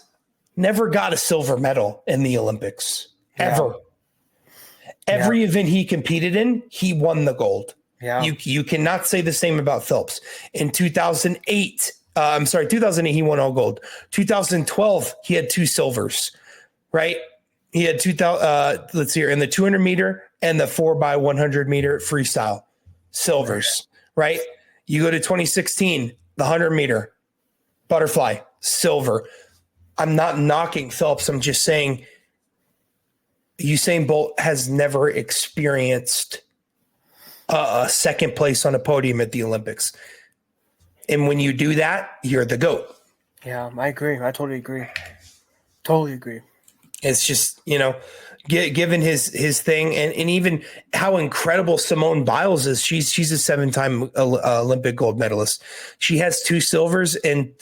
never got a silver medal in the Olympics, ever. Every event he competed in, he won the gold. Yeah. You cannot say the same about Phelps. In 2008, he won all gold. 2012, he had 2 silvers, right? He had 2000. Let's see here, in the 200 meter and the 4x100 meter freestyle, silvers, right? You go to 2016, the 100 meter butterfly, silver. I'm not knocking Phelps. I'm just saying Usain Bolt has never experienced a second place on a podium at the Olympics. And when you do that, you're the GOAT. Yeah, I agree. I totally agree. Totally agree. It's just, given his thing and even how incredible Simone Biles is. She's a 7-time Olympic gold medalist. She has 2 silvers and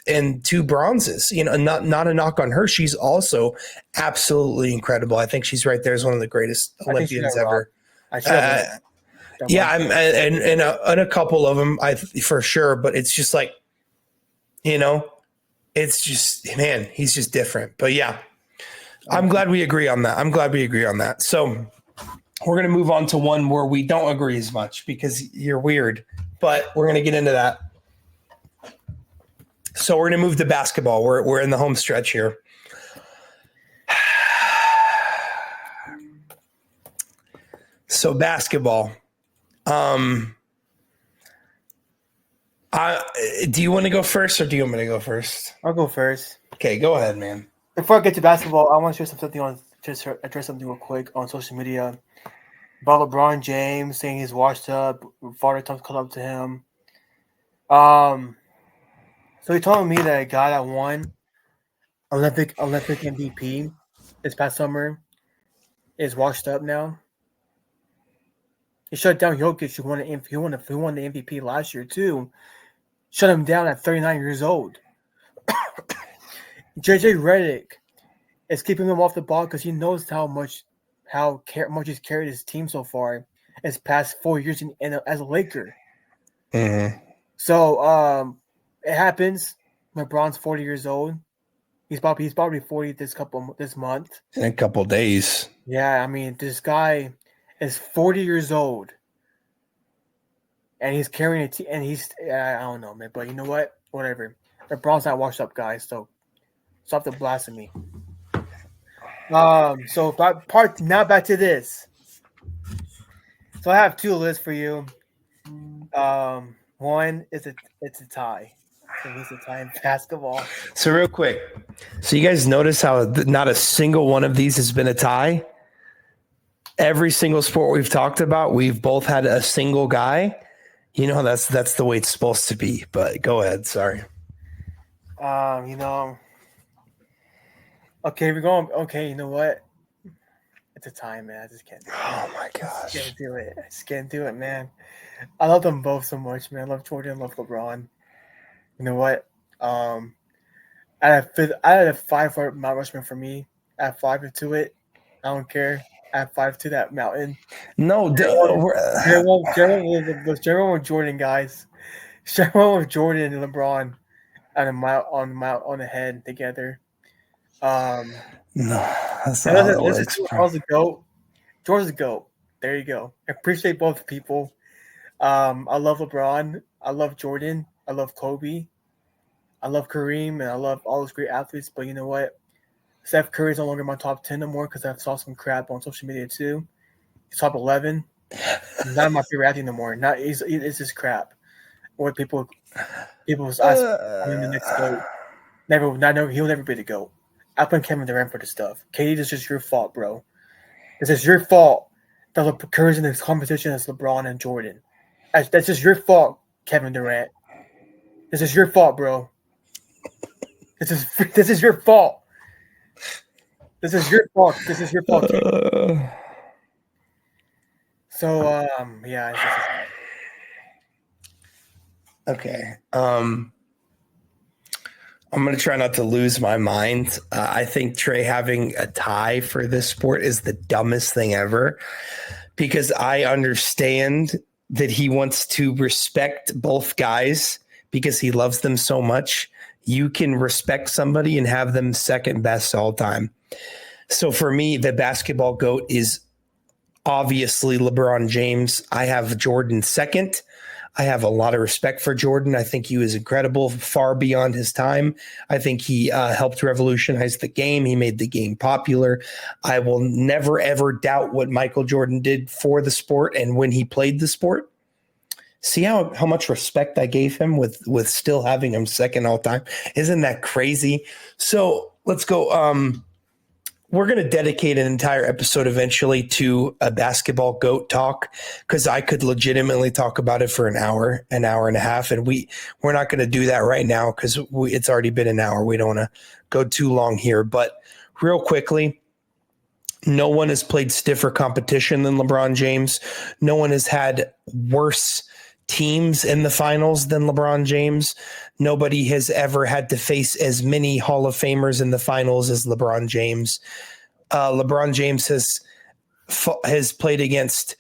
2 bronzes. Not a knock on her. She's also absolutely incredible. I think she's right there as one of the greatest Olympians ever. Yeah, and a couple of them, for sure. But it's just like, it's just, man, he's just different. But yeah, I'm glad we agree on that. So we're going to move on to one where we don't agree as much because you're weird, but we're going to get into that. So we're going to move to basketball. We're in the home stretch here. So basketball. Do you want to go first or do you want me to go first? I'll go first. Okay, go ahead, man. Before I get to basketball, I want to address something real quick on social media about LeBron James saying he's washed up. Father Time called up to him. So he told me that a guy that won Olympic MVP this past summer is washed up now. He shut down Jokic, who won the MVP last year too. Shut him down at 39 years old. JJ Redick is keeping him off the ball because he knows how much he's carried his team so far his past 4 years as a Laker. Mm-hmm. So it happens. LeBron's 40 years old. He's probably 40 this month. In a couple days. Yeah, I mean, this guy is 40 years old and he's carrying a team, and I don't know, man. But you know what? Whatever. LeBron's not washed up, guys. So stop the blasphemy. So now back to this. So I have two lists for you. One is it's a tie. So it's a tie in basketball. So real quick, so you guys notice how not a single one of these has been a tie? Every single sport we've talked about, we've both had a single guy. You know, that's the way it's supposed to be. But go ahead. Sorry. Okay, we're going. Okay, you know what? It's a tie, man. I just can't. Oh my gosh. I just can't do it, man. I love them both so much, man. I love Jordan. I love LeBron. You know what? I had a 5 for Mount Rushmore for me. I have 5 to it. I don't care. I have 5 to that mountain. No, Jerome with Jordan, guys. Jerome with Jordan and LeBron on the head together. No, that's not how it works. Jordan's a GOAT. Jordan's a GOAT. There you go. I appreciate both people. I love LeBron. I love Jordan. I love Kobe. I love Kareem, and I love all those great athletes. But you know what? Steph Curry is no longer in my top 10 no more because I saw some crap on social media too. He's top 11. He's not my favorite athlete no more. It's just crap. What people was asking the next GOAT. He'll never be the GOAT. I put Kevin Durant for the stuff. KD, this is your fault, bro. This is your fault that Curry's in this competition as LeBron and Jordan. That's just your fault, Kevin Durant. This is your fault, bro. This is your fault. This is your fault. This is your fault. So yeah. It's just... Okay. I'm going to try not to lose my mind. I think Trey having a tie for this sport is the dumbest thing ever because I understand that he wants to respect both guys because he loves them so much. You can respect somebody and have them second best all time. So for me, the basketball GOAT is obviously LeBron James. I have Jordan second. I have a lot of respect for Jordan. I think he was incredible, far beyond his time. I think he helped revolutionize the game. He made the game popular. I will never, ever doubt what Michael Jordan did for the sport and when he played the sport. See how much respect I gave him with still having him second all time? Isn't that crazy? So let's go. We're going to dedicate an entire episode eventually to a basketball GOAT talk because I could legitimately talk about it for an hour and a half. And we're not going to do that right now because it's already been an hour. We don't want to go too long here. But real quickly, no one has played stiffer competition than LeBron James. No one has had worse teams in the finals than LeBron James. Nobody has ever had to face as many Hall of Famers in the finals as LeBron James. LeBron James has played against,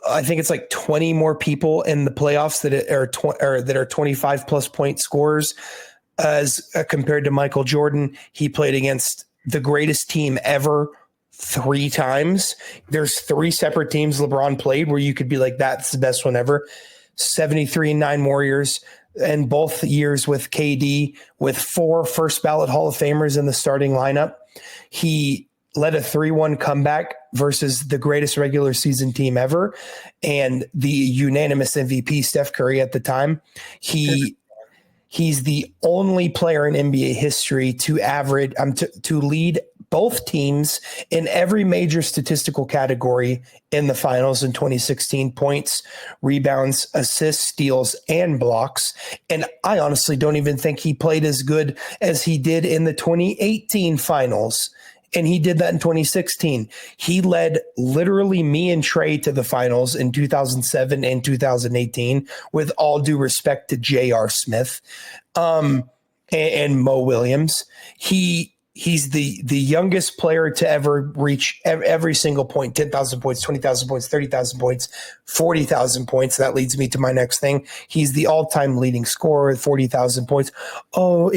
I think it's like 20 more people in the playoffs that are 25 plus point scorers as compared to Michael Jordan. He played against the greatest team ever 3 times. There's 3 separate teams LeBron played where you could be like, that's the best one ever. 73-9 Warriors, and both years with KD, with 4 first ballot Hall of Famers in the starting lineup. He led a 3-1 comeback versus the greatest regular season team ever and the unanimous MVP, Steph Curry, at the time. He's the only player in NBA history to lead both teams in every major statistical category in the finals in 2016: points, rebounds, assists, steals, and blocks. And I honestly don't even think he played as good as he did in the 2018 finals. And he did that in 2016. He led literally me and Trey to the finals in 2007 and 2018, with all due respect to J.R. Smith and Mo Williams. He's the youngest player to ever reach every single point: 10,000 points, 20,000 points, 30,000 points, 40,000 points. That leads me to my next thing. He's the all-time leading scorer with 40,000 points. Oh,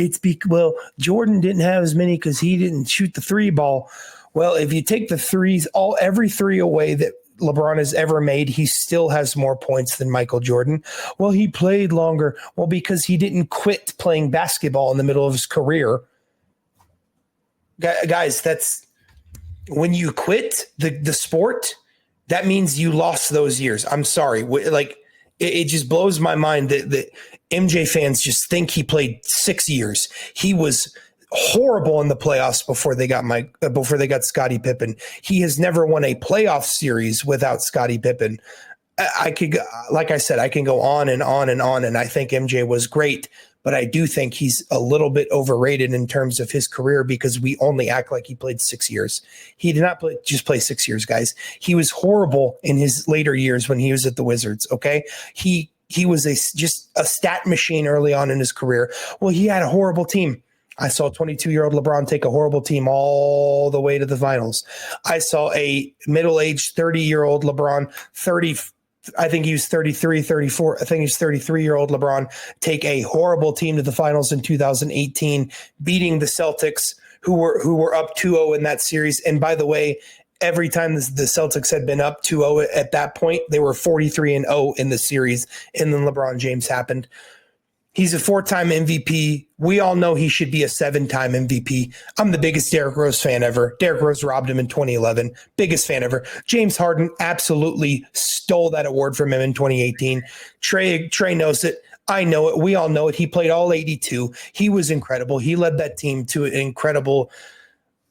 well, Jordan didn't have as many because he didn't shoot the 3 ball. Well, if you take the threes, every 3 away that LeBron has ever made, he still has more points than Michael Jordan. Well, he played longer. Well, because he didn't quit playing basketball in the middle of his career. Guys, that's when you quit the sport, that means you lost those years. I'm sorry. Like, it just blows my mind that MJ fans just think he played 6 years. He was horrible in the playoffs before they got Scottie Pippen. He has never won a playoff series without Scottie Pippen. I could, like I said, I can go on and on and on. And I think MJ was great, but I do think he's a little bit overrated in terms of his career because we only act like he played 6 years. He did not just play 6 years, guys. He was horrible in his later years when he was at the Wizards. Okay. He was just a stat machine early on in his career. Well, he had a horrible team. I saw 22-year-old LeBron take a horrible team all the way to the finals. I saw a middle-aged 30-year-old LeBron, I think he was 33, 34. I think he's 33-year-old LeBron take a horrible team to the finals in 2018, beating the Celtics, who were up 2-0 in that series. And by the way, every time the Celtics had been up 2-0 at that point, they were 43-0 in the series. And then LeBron James happened. He's a 4-time MVP. We all know he should be a 7-time MVP. I'm the biggest Derrick Rose fan ever. Derrick Rose robbed him in 2011. Biggest fan ever. James Harden absolutely stole that award from him in 2018. Trey knows it. I know it. We all know it. He played all 82. He was incredible. He led that team to incredible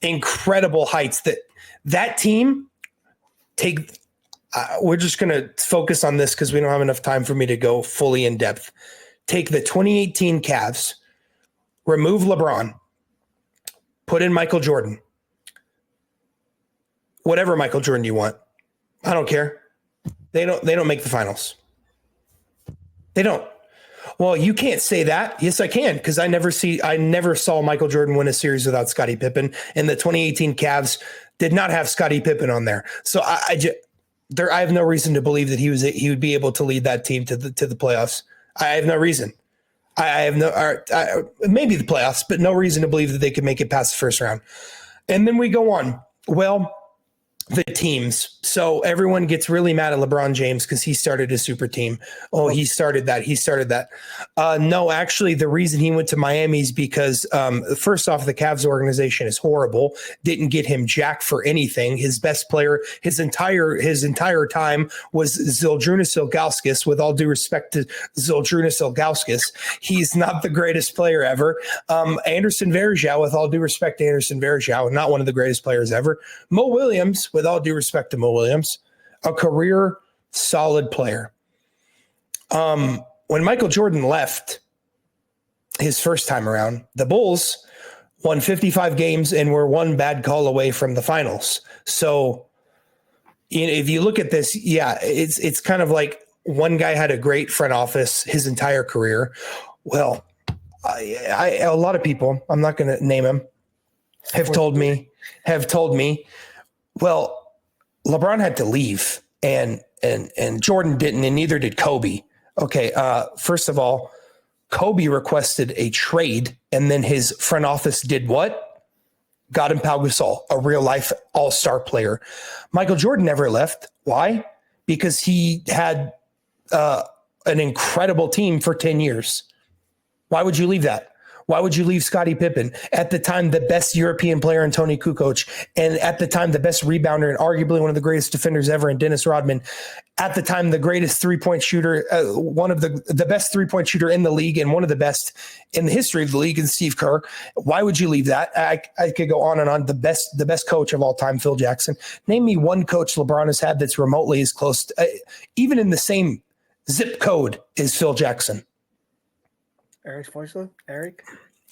heights. That team we're just going to focus on this because we don't have enough time for me to go fully in depth. Take the 2018 Cavs, remove LeBron, put in Michael Jordan. Whatever Michael Jordan you want. I don't care. They don't make the finals. They don't. Well, you can't say that. Yes, I can, because I never saw Michael Jordan win a series without Scottie Pippen, and the 2018 Cavs did not have Scottie Pippen on there. So I have no reason to believe that he would be able to lead that team to the playoffs. I have no reason. I have maybe the playoffs, but no reason to believe that they could make it past the first round. And then we go on. Well, the teams. So everyone gets really mad at LeBron James because he started a super team. Oh, he started that. No, actually, the reason he went to Miami is because first off, the Cavs organization is horrible. Didn't get him jack for anything. His best player, his entire time was Zydrunas Ilgauskas. With all due respect to Zydrunas Ilgauskas, he's not the greatest player ever. Anderson Varejao, with all due respect to Anderson Varejao, not one of the greatest players ever. Mo Williams, with all due respect to Mo Williams, a career solid player. When Michael Jordan left his first time around, the Bulls won 55 games and were one bad call away from the finals. So if you look at this, yeah, it's kind of like one guy had a great front office his entire career. Well, a lot of people, I'm not going to name them, have told me, well, LeBron had to leave and Jordan didn't, and neither did Kobe. Okay. First of all, Kobe requested a trade, and then his front office did what? Got him Pau Gasol, a real life all-star player. Michael Jordan never left. Why? Because he had an incredible team for 10 years. Why would you leave that? Why would you leave Scottie Pippen? At the time, the best European player in Tony Kukoc, and at the time, the best rebounder and arguably one of the greatest defenders ever in Dennis Rodman. At the time, the greatest three-point shooter, one of the best three-point shooter in the league and one of the best in the history of the league, and Steve Kerr. Why would you leave that? I could go on and on. The best coach of all time, Phil Jackson. Name me one coach LeBron has had that's remotely as close to, even in the same zip code as Phil Jackson. Eric Spoelstra? Eric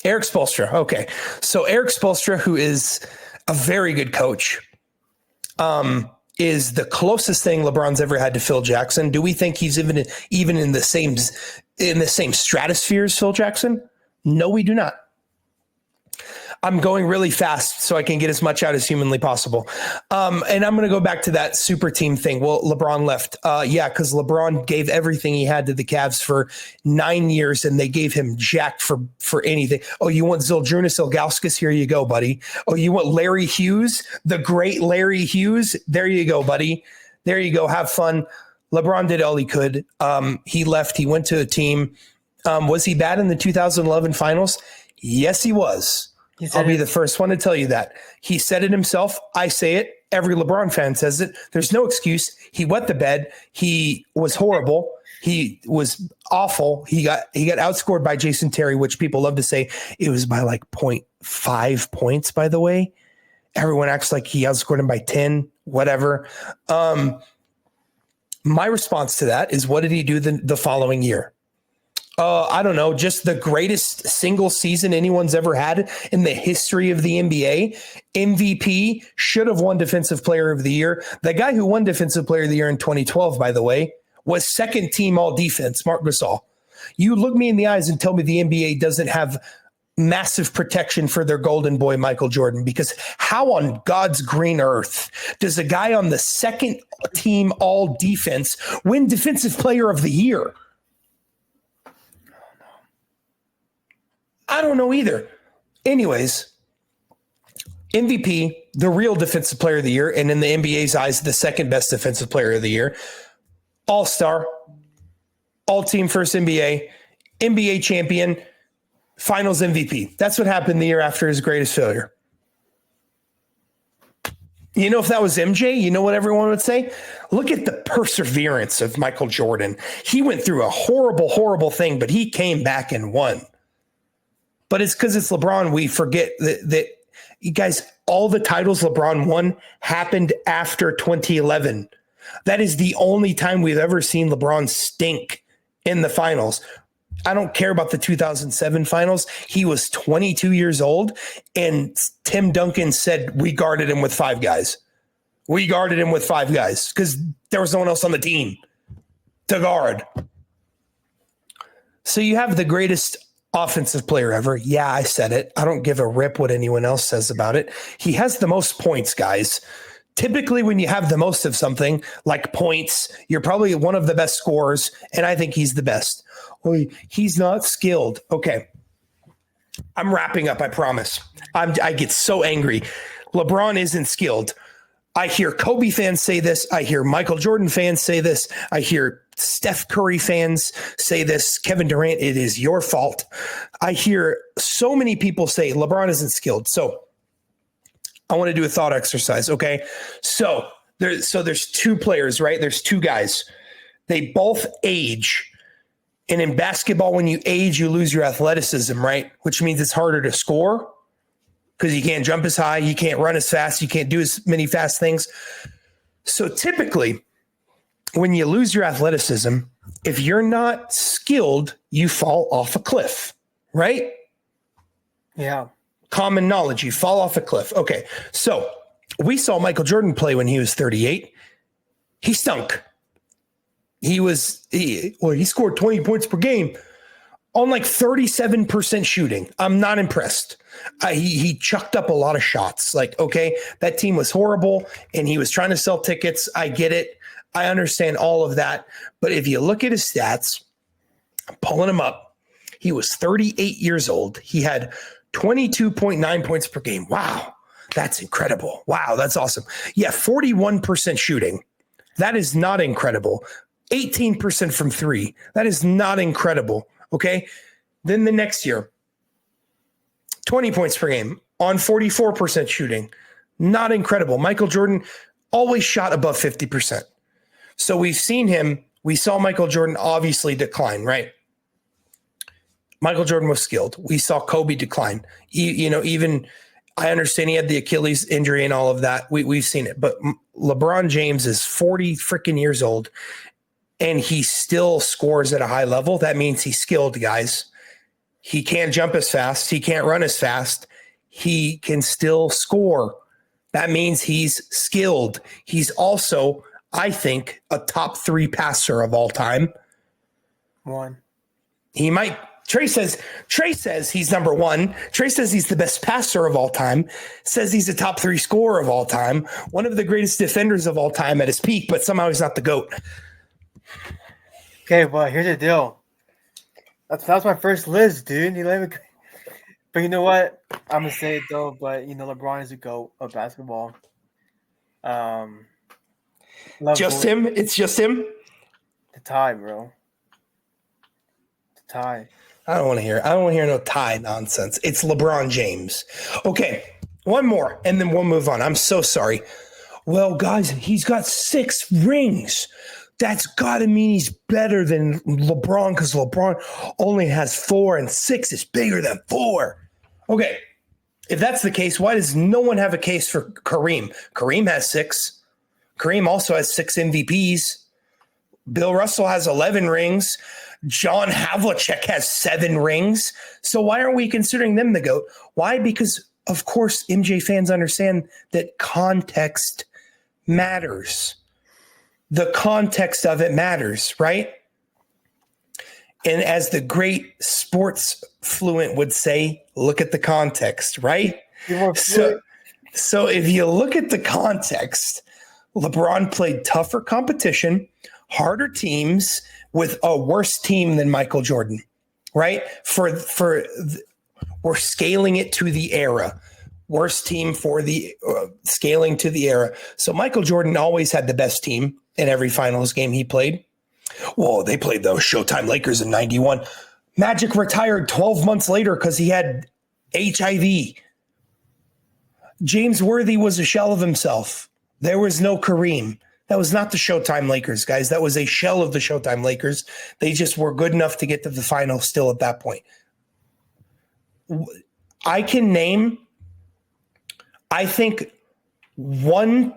Spoelstra. Okay. So Eric Spoelstra, who is a very good coach, is the closest thing LeBron's ever had to Phil Jackson. Do we think he's even in the same stratosphere as Phil Jackson? No, we do not. I'm going really fast so I can get as much out as humanly possible. And I'm going to go back to that super team thing. Well, LeBron left. Yeah, because LeBron gave everything he had to the Cavs for 9 years, and they gave him jack for anything. Oh, you want Zydrunas Ilgauskas? Here you go, buddy. Oh, you want Larry Hughes, the great Larry Hughes? There you go, buddy. There you go. Have fun. LeBron did all he could. He left. He went to a team. Was he bad in the 2011 finals? Yes, he was. I'll be the first one to tell you that. He said it himself. I say it. Every LeBron fan says it. There's no excuse. He wet the bed. He was horrible. He was awful. He got outscored by Jason Terry, which people love to say it was by like 0.5 points, by the way. Everyone acts like he outscored him by 10, whatever. My response to that is, what did he do the following year? I don't know, just the greatest single season anyone's ever had in the history of the NBA. MVP, should have won Defensive Player of the Year. The guy who won Defensive Player of the Year in 2012, by the way, was second team all defense, Marc Gasol. You look me in the eyes and tell me the NBA doesn't have massive protection for their golden boy, Michael Jordan, because how on God's green earth does a guy on the second team all defense win Defensive Player of the Year? I don't know either. Anyways, MVP, the real Defensive Player of the Year, and in the NBA's eyes, the second best Defensive Player of the Year. All-Star, all-team first NBA champion, Finals MVP. That's what happened the year after his greatest failure. You know, if that was MJ, you know what everyone would say? Look at the perseverance of Michael Jordan. He went through a horrible, horrible thing, but he came back and won. But it's because it's LeBron. We forget that you guys, all the titles LeBron won happened after 2011. That is the only time we've ever seen LeBron stink in the finals. I don't care about the 2007 finals. He was 22 years old, and Tim Duncan said, we guarded him with 5 guys. We guarded him with 5 guys because there was no one else on the team to guard. So you have the greatest offensive player ever. Yeah, I said it. I don't give a rip what anyone else says about it. He has the most points, guys. Typically, when you have the most of something like points, you're probably one of the best scorers, and I think he's the best. Well, he's not skilled. Okay. I'm wrapping up, I promise. I get so angry. LeBron isn't skilled. I hear Kobe fans say this. I hear Michael Jordan fans say this. I hear Steph Curry fans say this. Kevin Durant, it is your fault. I hear so many people say LeBron isn't skilled. So I want to do a thought exercise. Okay. So there's 2 players, right? There's 2 guys. They both age. And in basketball, when you age, you lose your athleticism, right? Which means it's harder to score because you can't jump as high, you can't run as fast, you can't do as many fast things. So typically, when you lose your athleticism, if you're not skilled, you fall off a cliff, right? Yeah. Common knowledge, you fall off a cliff. Okay, so we saw Michael Jordan play when he was 38. He stunk. He scored 20 points per game on like 37% shooting. I'm not impressed. He chucked up a lot of shots. Like, okay, that team was horrible and he was trying to sell tickets. I get it. I understand all of that. But if you look at his stats, I'm pulling him up. He was 38 years old. He had 22.9 points per game. Wow, that's incredible. Wow, that's awesome. Yeah, 41% shooting. That is not incredible. 18% from 3. That is not incredible. Okay. Then the next year, 20 points per game on 44% shooting. Not incredible. Michael Jordan always shot above 50%. So we saw Michael Jordan obviously decline, right? Michael Jordan was skilled. We saw Kobe decline. Even I understand he had the Achilles injury and all of that. We've seen it. But LeBron James is 40 freaking years old. And he still scores at a high level. That means he's skilled, guys. He can't jump as fast. He can't run as fast. He can still score. That means he's skilled. He's also, I think, a top 3 passer of all time. 1. He might. Trey says he's number 1. Trey says he's the best passer of all time. Says he's a top 3 scorer of all time. One of the greatest defenders of all time at his peak, but somehow he's not the GOAT. Okay, well, here's the deal. That was my first list, dude. But you know what? I'm gonna say it though. But LeBron is the GOAT of basketball. Love Just both. him? It's just him? The tie, bro. The tie. I don't want to hear no tie nonsense. It's LeBron James. Okay, one more, and then we'll move on. I'm so sorry. Well, guys, he's got 6 rings. That's got to mean he's better than LeBron because LeBron only has 4 and 6 is bigger than 4. Okay, if that's the case, why does no one have a case for Kareem? Kareem has 6. Kareem also has 6 MVPs. Bill Russell has 11 rings. John Havlicek has 7 rings. So why aren't we considering them the GOAT? Why? Because, of course, MJ fans understand that context matters. The context of it matters, right? And as the great sports fluent would say, look at the context, right? So if you look at the context, LeBron played tougher competition, harder teams with a worse team than Michael Jordan, right? We're scaling it to the era. Worst team for the scaling to the era. So Michael Jordan always had the best team in every finals game he played. Well, they played those Showtime Lakers in 91. Magic retired 12 months later because he had HIV. James Worthy was a shell of himself. There was no Kareem. That was not the Showtime Lakers, guys. That was a shell of the Showtime Lakers. They just were good enough to get to the final still at that point. I can name, I think, one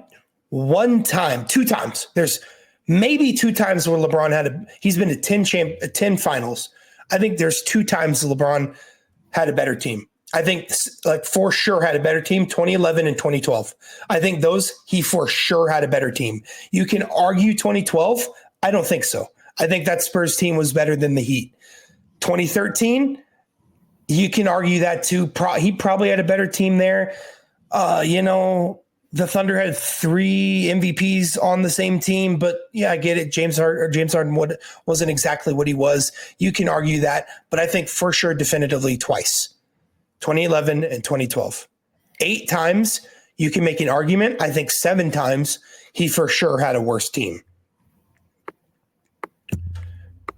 time, 2 times. There's maybe 2 times where LeBron he's been to 10 finals. I think there's 2 times LeBron had a better team. I think like for sure had a better team, 2011 and 2012. I think those he for sure had a better team. You can argue 2012. I don't think so. I think that Spurs team was better than the Heat. 2013, you can argue that too. He probably had a better team there. The Thunder had 3 MVPs on the same team, but yeah, I get it. James Harden wasn't exactly what he was. You can argue that, but I think for sure definitively twice. 2011 and 2012. 8 times you can make an argument. I think 7 times he for sure had a worse team.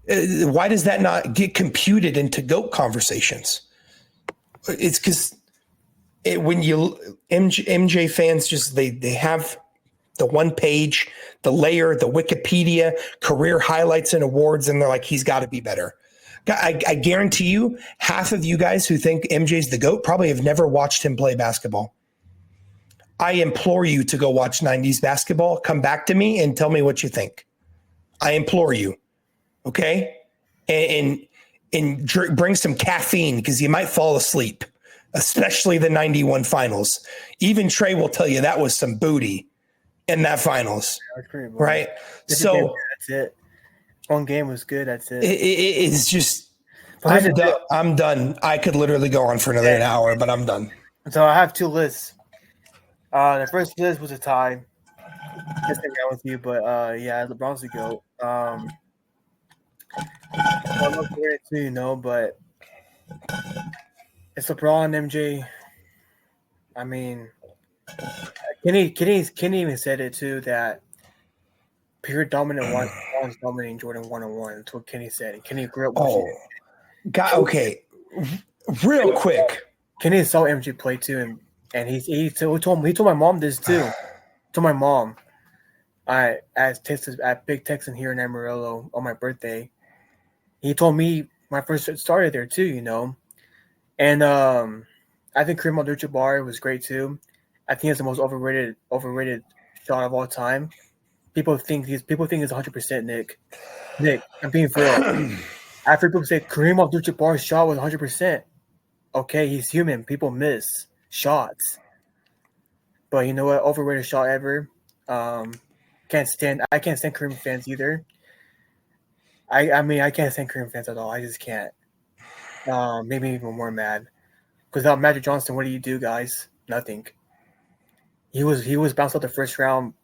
Why does that not get computed into GOAT conversations? It's because when MJ fans just they have the one page, the layer, the Wikipedia, career highlights and awards, and they're like, he's got to be better. I guarantee you, half of you guys who think MJ's the GOAT probably have never watched him play basketball. I implore you to go watch 90s basketball. Come back to me and tell me what you think. I implore you. Okay? And bring some caffeine because you might fall asleep, especially the 91 finals. Even Trey will tell you that was some booty in that finals. Right? So that's it. One game was good. That's it. It's just I'm done. I could literally go on for another hour, but I'm done. So I have 2 lists. The first list was a tie. Just hang out with you, but yeah, LeBron's the GOAT. I love it too, but it's LeBron, MJ. I mean, Kenny even said it too that pure dominant one is dominating Jordan 1-on-1. That's what Kenny said. And Kenny grew up with God, okay. Real quick. Kenny saw MJ play too, and he told my mom this too. Told my mom, at Big Texan here in Amarillo on my birthday. He told me when I first started there too, And I think Kareem Abdul-Jabbar was great too. I think he's the most overrated shot of all time. People think he's 100%. Nick, I'm being for real. After people say Kareem Abdul-Jabbar's shot was 100%, okay, he's human. People miss shots, but you know what? Overrated shot ever. I can't stand Kareem fans either. I can't stand Kareem fans at all. I just can't. Maybe even more mad. Because without Magic Johnson, what do you do, guys? Nothing. He was bounced out the first round.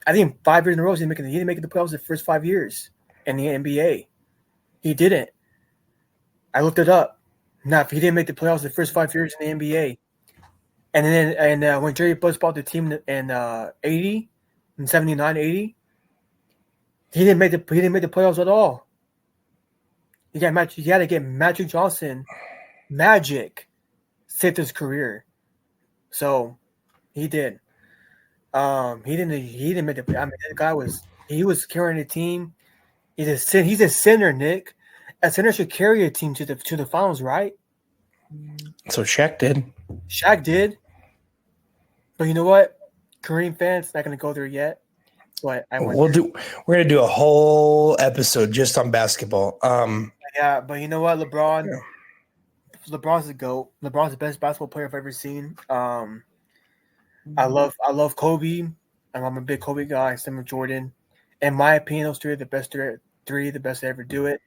I think 5 years in a row he didn't make the playoffs the first 5 years in the NBA. He didn't. I looked it up. Now, if he didn't make the playoffs the first 5 years in the NBA, and then when Jerry Buss bought the team in 80, in 79, 80, He didn't make the playoffs at all. You got to get Magic Johnson. Magic saved his career. So he did. He didn't make the. I mean, that guy was carrying the team. He's a center, Nick. A center should carry a team to the finals, right? So Shaq did. Shaq did. But you know what? Kareem fans not going to go there yet. But we're gonna do a whole episode just on basketball. Yeah, but you know what, LeBron's the GOAT. LeBron's the best basketball player I've ever seen. I love Kobe. I'm a big Kobe guy. Same with Jordan. In my opinion, those three are the best to ever do it.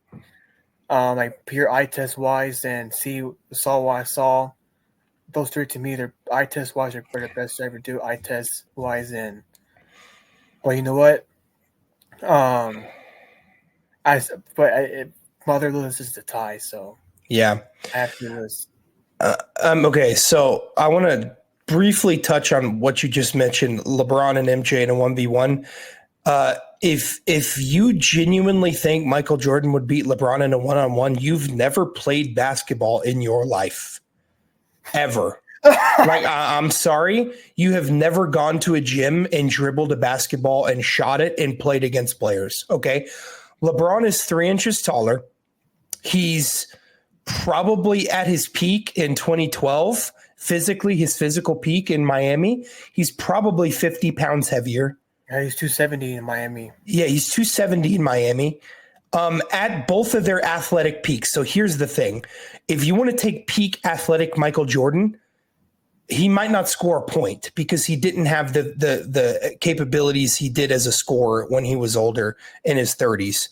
Like pure eye test wise and saw what I saw. Those three to me, they're eye test wise are the best to ever do eye test wise and. But you know what? Motherless is the tie, so yeah, I have to lose. Okay, so I want to briefly touch on what you just mentioned, LeBron and MJ in a 1v1. If you genuinely think Michael Jordan would beat LeBron in a 1-on-1, you've never played basketball in your life, ever. Like, I'm sorry, you have never gone to a gym and dribbled a basketball and shot it and played against players. Okay. LeBron is 3 inches taller. He's probably at his peak in 2012. Physically, his physical peak in Miami. He's probably 50 pounds heavier. Yeah, he's 270 in Miami. Yeah, he's 270 in Miami. At both of their athletic peaks. So here's the thing. If you want to take peak athletic Michael Jordan, he might not score a point because he didn't have the capabilities he did as a scorer when he was older in his 30s.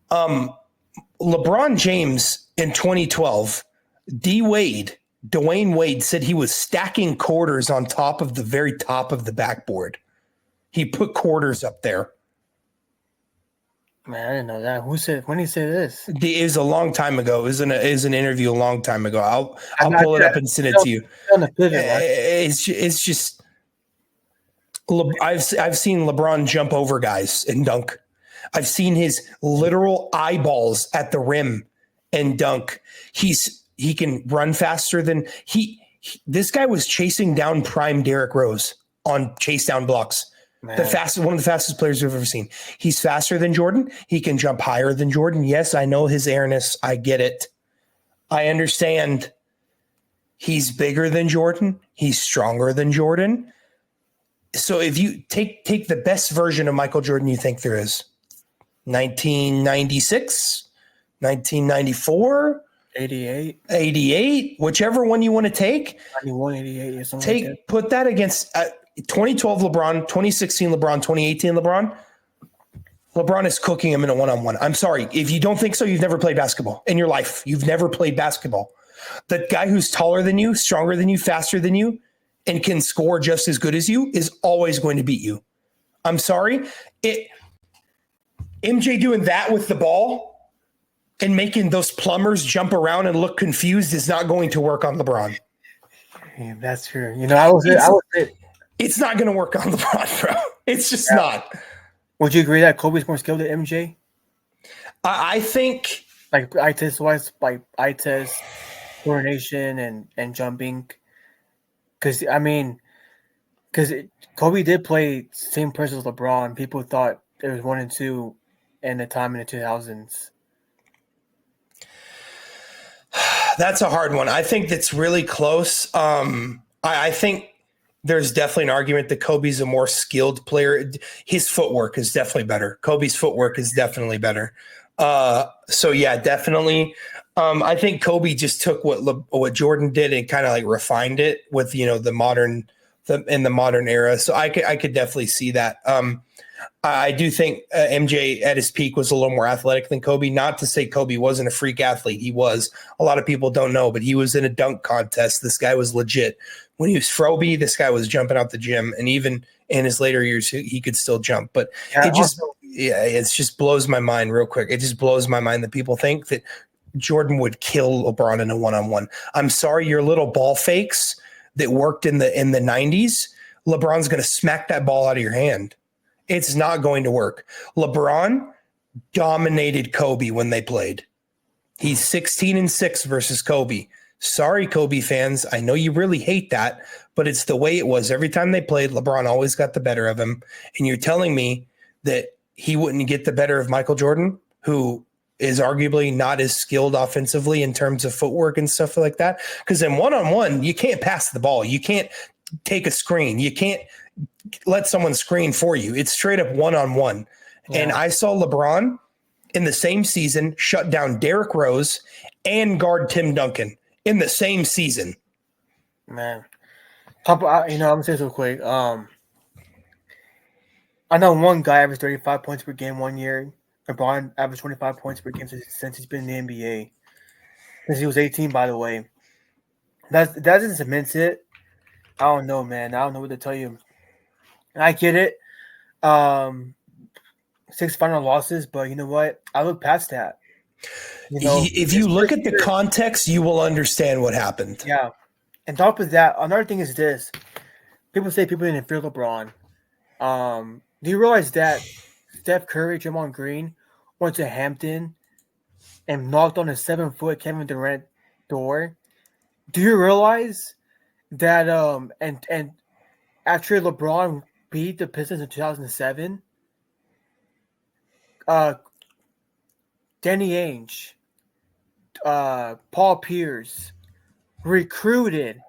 LeBron James in 2012, Dwayne Wade said he was stacking quarters on top of the very top of the backboard. He put quarters up there. Man, I didn't know that. When did he say this? It was a long time ago. It was an interview a long time ago. I'll pull it up and send it to you. It's just I've seen LeBron jump over guys and dunk. I've seen his literal eyeballs at the rim and dunk. He can run faster than this guy was chasing down prime Derrick Rose on chase down blocks. Man. One of the fastest players we've ever seen. He's faster than Jordan. He can jump higher than Jordan. Yes, I know his airness. I get it. I understand. He's bigger than Jordan. He's stronger than Jordan. So if you take the best version of Michael Jordan you think there is, 1996, 1994, 88, whichever one you want to take. 91, 88 or something. Put that against 2012 LeBron, 2016 LeBron, 2018 LeBron. LeBron is cooking him in a 1-on-1. I'm sorry. If you don't think so, you've never played basketball in your life. You've never played basketball. The guy who's taller than you, stronger than you, faster than you, and can score just as good as you is always going to beat you. I'm sorry. MJ doing that with the ball and making those plumbers jump around and look confused is not going to work on LeBron. Yeah, that's true. You know, I was it's not going to work on LeBron, bro. It's just not. Would you agree that Kobe's more skilled than MJ? I think, like eye test wise, like eye test, coordination, and jumping. Because Kobe did play same person as LeBron. People thought it was 1 and 2 in the time in the 2000s. That's a hard one. I think that's really close. I think there's definitely an argument that Kobe's a more skilled player. His footwork is definitely better. Kobe's footwork is definitely better. So yeah, definitely. I think Kobe just took what Jordan did and kind of like refined it with, in the modern era. So I could definitely see that. I do think MJ at his peak was a little more athletic than Kobe. Not to say Kobe wasn't a freak athlete. He was. A lot of people don't know, but he was in a dunk contest. This guy was legit. When he was Froby, this guy was jumping out the gym. And even in his later years, he could still jump. But it just blows my mind real quick. It just blows my mind that people think that Jordan would kill LeBron in a 1-on-1. I'm sorry, your little ball fakes that worked in the 90s, LeBron's going to smack that ball out of your hand. It's not going to work. LeBron dominated Kobe when they played. He's 16-6 versus Kobe. Sorry, Kobe fans. I know you really hate that, but it's the way it was. Every time they played, LeBron always got the better of him. And you're telling me that he wouldn't get the better of Michael Jordan, who is arguably not as skilled offensively in terms of footwork and stuff like that? Because in one-on-one, you can't pass the ball. You can't take a screen. You can't let someone screen for you. It's straight up one-on-one. Yeah. And I saw LeBron in the same season shut down Derrick Rose and guard Tim Duncan in the same season. Man. I'm going to say this real quick. I know one guy averaged 35 points per game one year. LeBron averaged 25 points per game since he's been in the NBA. Since he was 18, by the way. That doesn't cement it. I don't know, man. I don't know what to tell you. And I get it. 6 final losses, but you know what? I look past that. If you look at the context, you will understand what happened. Yeah. And top of that, another thing is this. People say people didn't fear LeBron. Do you realize that Steph Curry, Draymond Green went to Hampton and knocked on a 7-foot Kevin Durant door? Do you realize that and after LeBron beat the Pistons in 2007, Danny Ainge, Paul Pierce recruited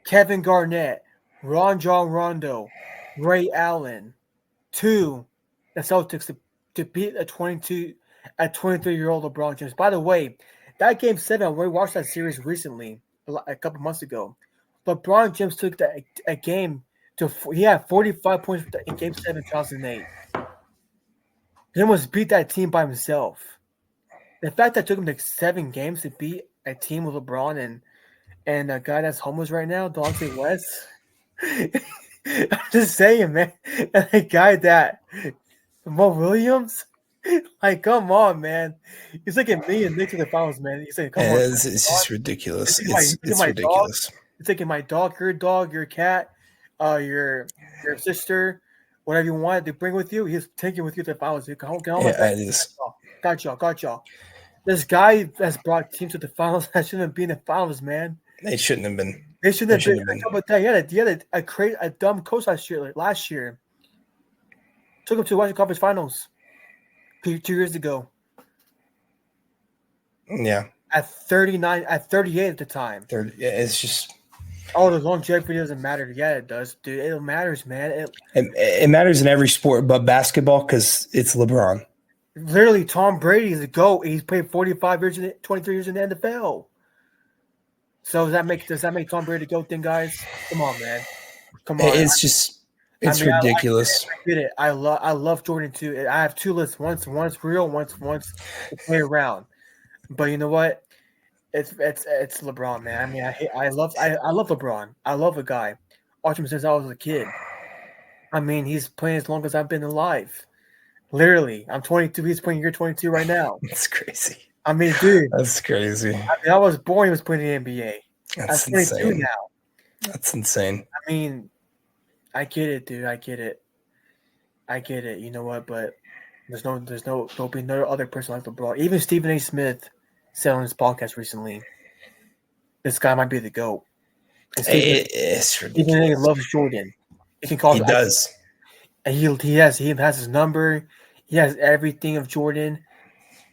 Kevin Garnett, John Rondo, Ray Allen to the Celtics to beat a 23-year-old LeBron James. By the way, that Game 7, we watched that series recently, a couple months ago. LeBron James took a game he had 45 points in Game 7, 2008. He almost beat that team by himself. The fact that it took him like 7 games to beat a team with LeBron and a guy that's homeless right now, Delonte West. I'm just saying, man. And a guy that Mo Williams, like, come on, man. He's like a million Knicks in the finals, man. He's like, come on. It's just ridiculous. It's ridiculous. You're taking my dog, your cat, your sister, whatever you want to bring with you. He's taking with you to the finals. Got y'all. This guy has brought teams to the finals that shouldn't have been in the finals, man. They shouldn't have been. They shouldn't have been. He had a dumb coach last year. Took him to the Western Conference Finals 2 years ago. Yeah. At 38 at the time. It's just. Oh, the longevity doesn't matter. Yeah, it does, dude. It matters, man. It matters in every sport but basketball because it's LeBron. Literally, Tom Brady is a GOAT. He's played 23 years in the NFL. So does that make Tom Brady the GOAT then, guys? Come on, man. Come on. It's ridiculous. I get it. I love Jordan too. I have 2 lists. One's real, one's to play around. But you know what? It's LeBron, man. I mean, I love LeBron. I love the guy. Watched him since I was a kid. I mean, he's playing as long as I've been alive. Literally, I'm 22. He's playing year 22 right now. That's crazy. I mean, dude. That's crazy. I was born. He was playing in the NBA. That's I'm 22 insane. now. That's insane. I mean, I get it, dude. I get it. You know what? But there'll be no other person like LeBron. Even Stephen A. Smith said on his podcast recently, this guy might be the GOAT. It's ridiculous. Stephen A. loves Jordan. He does. And he has his number. He has everything of Jordan.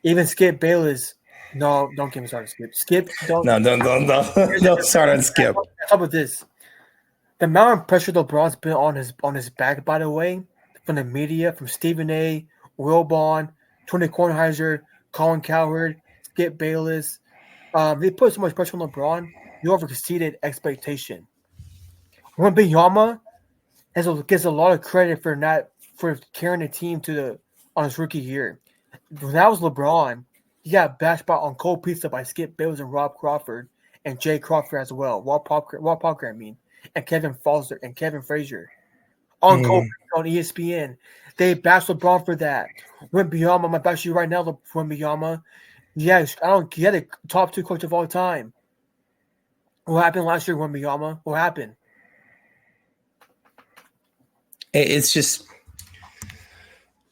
Even Skip Bayless. No, don't get me started, Skip. Skip, don't. No, don't start on Skip. How about this? The amount of pressure LeBron's been on his back, by the way, from the media, from Stephen A., Will Bond, Tony Kornheiser, Colin Cowherd, Skip Bayless. They put so much pressure on LeBron, he overexceeded expectation. Wembanyama gets a lot of credit for carrying the team on his rookie year. When that was LeBron, he got bashed on cold pizza by Skip Bayless and Rob Crawford and Jay Crawford as well. Rob Parker, and Kevin Foster and Kevin Frazier on cold pizza on ESPN. They bashed LeBron for that. Wembanyama, I'm gonna bash you right now, Wembanyama. Yes, I don't get it. Top 2 coach of all time. What happened last year, Wembanyama? What happened? It's just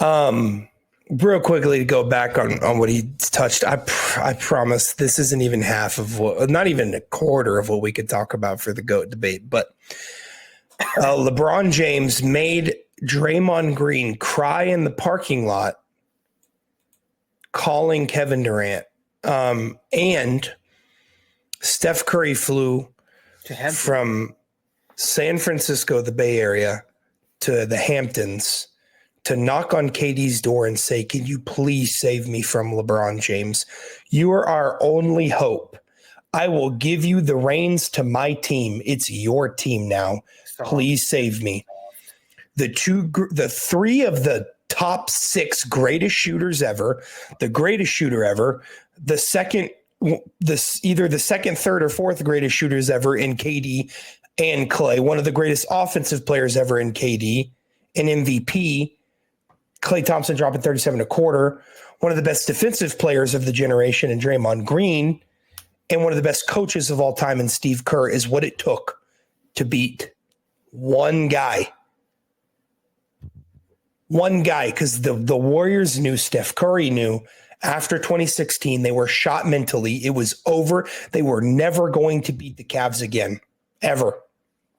Real quickly to go back on what he touched, I promise this isn't even half of what, not even a quarter of what we could talk about for the GOAT debate. But LeBron James made Draymond Green cry in the parking lot, calling Kevin Durant, and Steph Curry flew from San Francisco, the Bay Area, to the Hamptons to knock on KD's door and say, "Can you please save me from LeBron James? You are our only hope. I will give you the reins to my team. It's your team now. Please save me." The three of the top 6 greatest shooters ever, the greatest shooter ever, either the second, third, or fourth greatest shooters ever in KD and Clay, one of the greatest offensive players ever in KD, an MVP, Klay Thompson dropping 37 a quarter, one of the best defensive players of the generation in Draymond Green, and one of the best coaches of all time in Steve Kerr is what it took to beat one guy. One guy, because the Warriors knew, Steph Curry knew, after 2016, they were shot mentally. It was over. They were never going to beat the Cavs again, ever.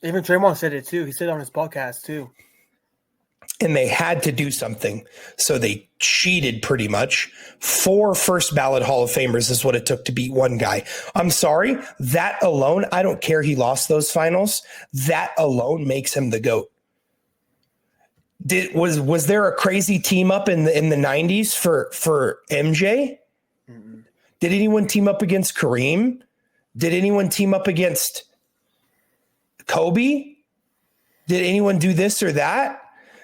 Even Draymond said it too. He said it on his podcast too. And they had to do something. So they cheated pretty much. 4 first ballot Hall of Famers is what it took to beat one guy. I'm sorry. That alone, I don't care he lost those finals. That alone makes him the GOAT. Was there a crazy team up in the 90s for MJ? Mm-hmm. Did anyone team up against Kareem? Did anyone team up against Kobe? Did anyone do this or that?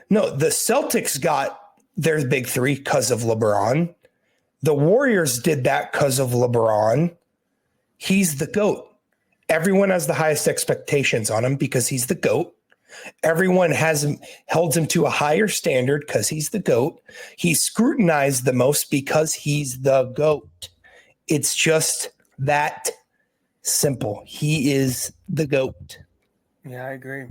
No, the Celtics got their big 3 because of LeBron. The Warriors did that because of LeBron. He's the GOAT. Everyone has the highest expectations on him because he's the GOAT. Everyone holds him to a higher standard because he's the GOAT. He's scrutinized the most because he's the GOAT. It's just that simple. He is the GOAT. Yeah, I agree.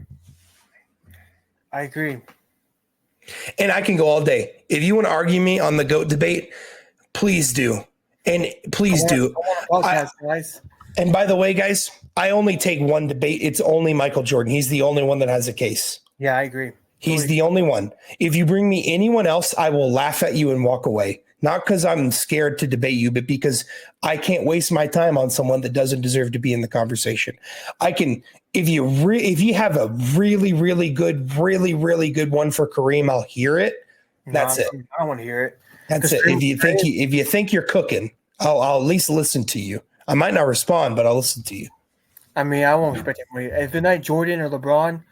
And I can go all day. If you want to argue me on the GOAT debate, please do. And please do. And by the way, guys, I only take one debate. It's only Michael Jordan. He's the only one that has a case. Yeah, I agree. He's the only one. If you bring me anyone else, I will laugh at you and walk away. Not because I'm scared to debate you, but because I can't waste my time on someone that doesn't deserve to be in the conversation. I can, if you have a really, really good one for Kareem, I'll hear it. That's it. I don't want to hear it. That's it. If you think you're cooking, I'll at least listen to you. I might not respond, but I'll listen to you. I mean, I won't expect it. If the night Jordan or LeBron,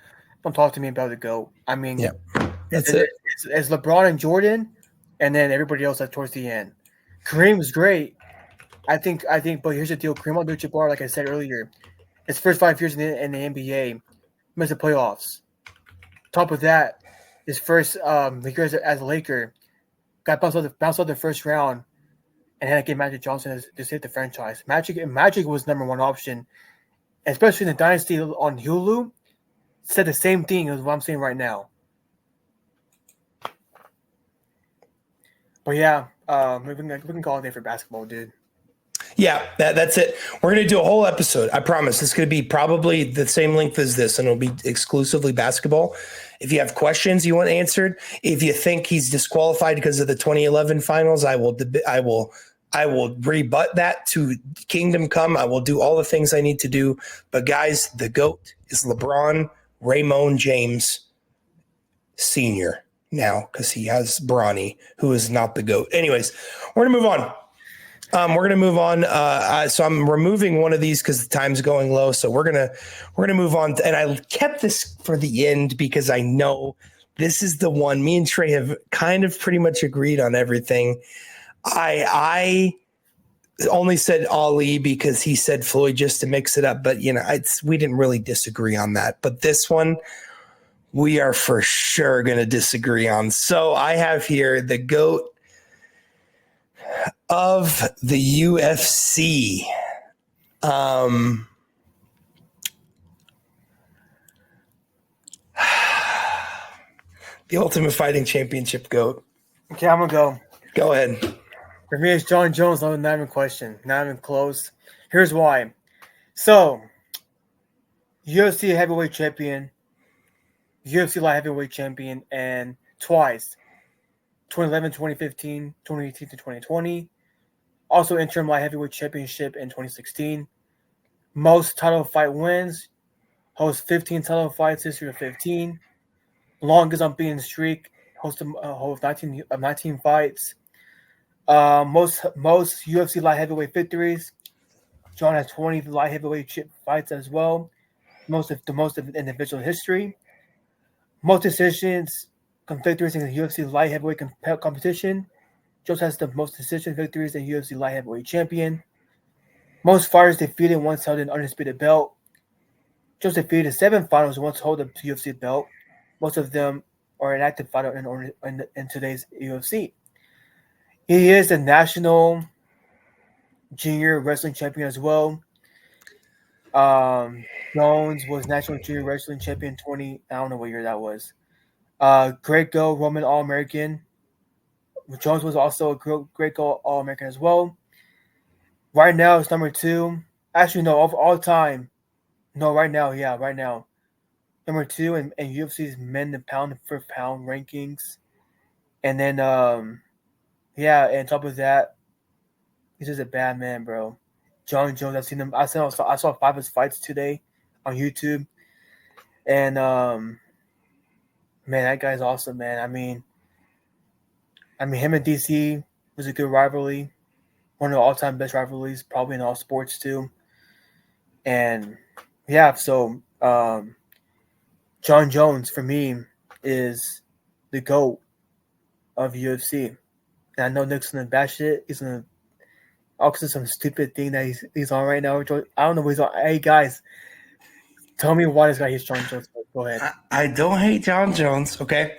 don't talk to me about the GOAT. I mean, yeah, that's it. It's LeBron and Jordan, and then everybody else towards the end. Kareem was great. I think. But here's the deal: Kareem Abdul-Jabbar, like I said earlier, his first 5 years in the NBA, missed the playoffs. Top of that, his first years as a Laker, got bounced out the first round, and had to get Magic Johnson to save the franchise. Magic was number 1 option, especially in the Dynasty on Hulu. Said the same thing as what I'm saying right now. But yeah, we can call it a day for basketball, dude. Yeah, that's it. We're going to do a whole episode. I promise. It's going to be probably the same length as this, and it'll be exclusively basketball. If you have questions you want answered, if you think he's disqualified because of the 2011 finals, I will rebut that to Kingdom Come. I will do all the things I need to do. But guys, the GOAT is LeBron Raymond James Sr. now because he has Bronny, who is not the GOAT. Anyways, we're going to move on. So I'm removing one of these because the time's going low. So we're gonna move on. And I kept this for the end because I know this is the one. Me and Trey have kind of pretty much agreed on everything. I only said Ali because he said Floyd just to mix it up. But we didn't really disagree on that. But this one, we are for sure going to disagree on. So I have here the GOAT of the UFC. The Ultimate Fighting Championship GOAT. Okay, I'm gonna go. Go ahead. For me, it's John Jones. Not even question. Not even close. Here's why. So, UFC heavyweight champion, UFC light heavyweight champion, and twice, 2011, 2015, 2018 to 2020. Also interim light heavyweight championship in 2016. Most title fight wins. Hosts 15 title fights, history of 15. Longest unbeaten streak. Host of 19 fights. Most UFC light heavyweight victories. John has 20 light heavyweight fights as well. Most of individual history. Most decisions, victories in the UFC light heavyweight competition. Jones has the most decision victories in UFC light heavyweight champion. Most fighters defeated once held an undisputed belt. Jones defeated 7 fighters once hold a UFC belt. Most of them are an active fighter in today's UFC. He is the national junior wrestling champion as well. Jones was national junior wrestling champion 20. I don't know what year that was. Greco-Roman All-American. Jones was also a Greco All-American as well. Right now, it's number 2. Actually, no, of all time. No, right now, yeah, right now. Number 2 in UFC's men to pound for pound rankings. And then, yeah, and on top of that, he's just a bad man, bro. John Jones, I've seen him. I saw 5 of his fights today on YouTube. And, man, that guy's awesome, man. I mean, him and DC was a good rivalry. One of the all-time best rivalries, probably in all sports too. And yeah, so John Jones for me is the GOAT of UFC. And I know Nick's gonna bash it. He's gonna also some stupid thing that he's on right now. I don't know what he's on. Hey guys, tell me why this guy hates John Jones. Go ahead. I don't hate John Jones, okay?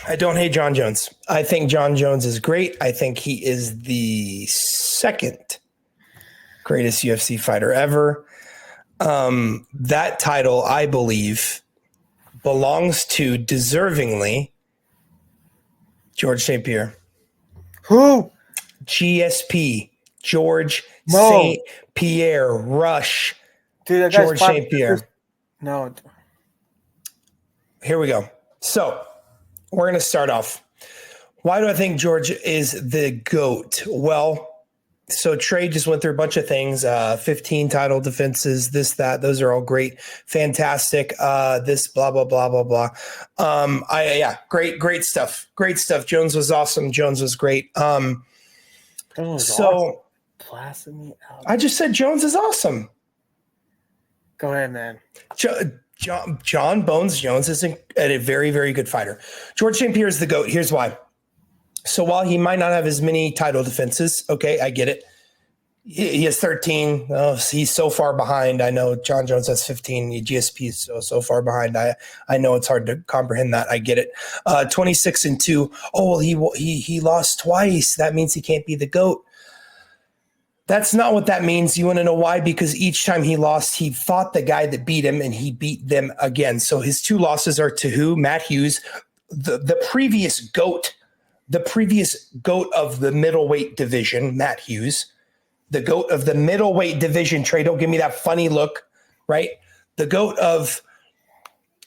I don't hate John Jones. I think John Jones is great. I think he is the second greatest UFC fighter ever. That title, I believe, belongs to deservingly George St. Pierre. Who? GSP, George St. Pierre, Rush. Dude, that George St. Pierre. No. Here we go. So we're going to start off. Why do I think George is the GOAT? Well, so Trey just went through a bunch of things, 15 title defenses, this, that, those are all great. Fantastic. This blah, blah, blah, blah, blah. Great stuff. Great stuff. Jones was awesome. Jones was great. Awesome. Blasting me out. I just said Jones is awesome. Go ahead, man. John Bones Jones is a very, very good fighter. George St. Pierre is the GOAT. Here's why. So while he might not have as many title defenses, okay, I get it. He has 13. Oh, he's so far behind. I know John Jones has 15. GSP is so far behind. I know it's hard to comprehend that. I get it. 26-2. Oh, well, he lost twice. That means he can't be the GOAT. That's not what that means. You want to know why? Because each time he lost, he fought the guy that beat him, and he beat them again. So his 2 losses are to who? Matt Hughes, the previous GOAT of the middleweight division, Matt Hughes, the GOAT of the middleweight division. Trey, don't give me that funny look, right? The GOAT of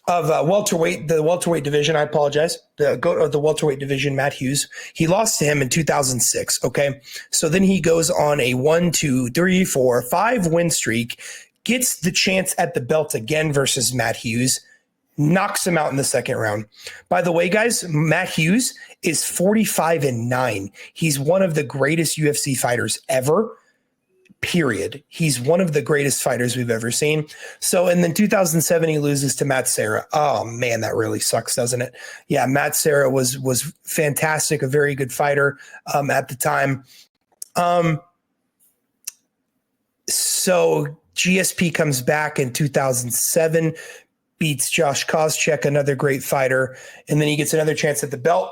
welterweight, the welterweight division. I apologize. The GOAT of the welterweight division, Matt Hughes. He lost to him in 2006. Okay, so then he goes on a 1, 2, 3, 4, 5 win streak, gets the chance at the belt again versus Matt Hughes, knocks him out in the second round. By the way, guys, Matt Hughes is 45-9. He's one of the greatest UFC fighters ever. Period. He's one of the greatest fighters we've ever seen. So, and then 2007, he loses to Matt Serra. Oh man, that really sucks, doesn't it? Yeah, Matt Serra was fantastic, a very good fighter at the time. So GSP comes back in 2007, beats Josh Koscheck, another great fighter, and then he gets another chance at the belt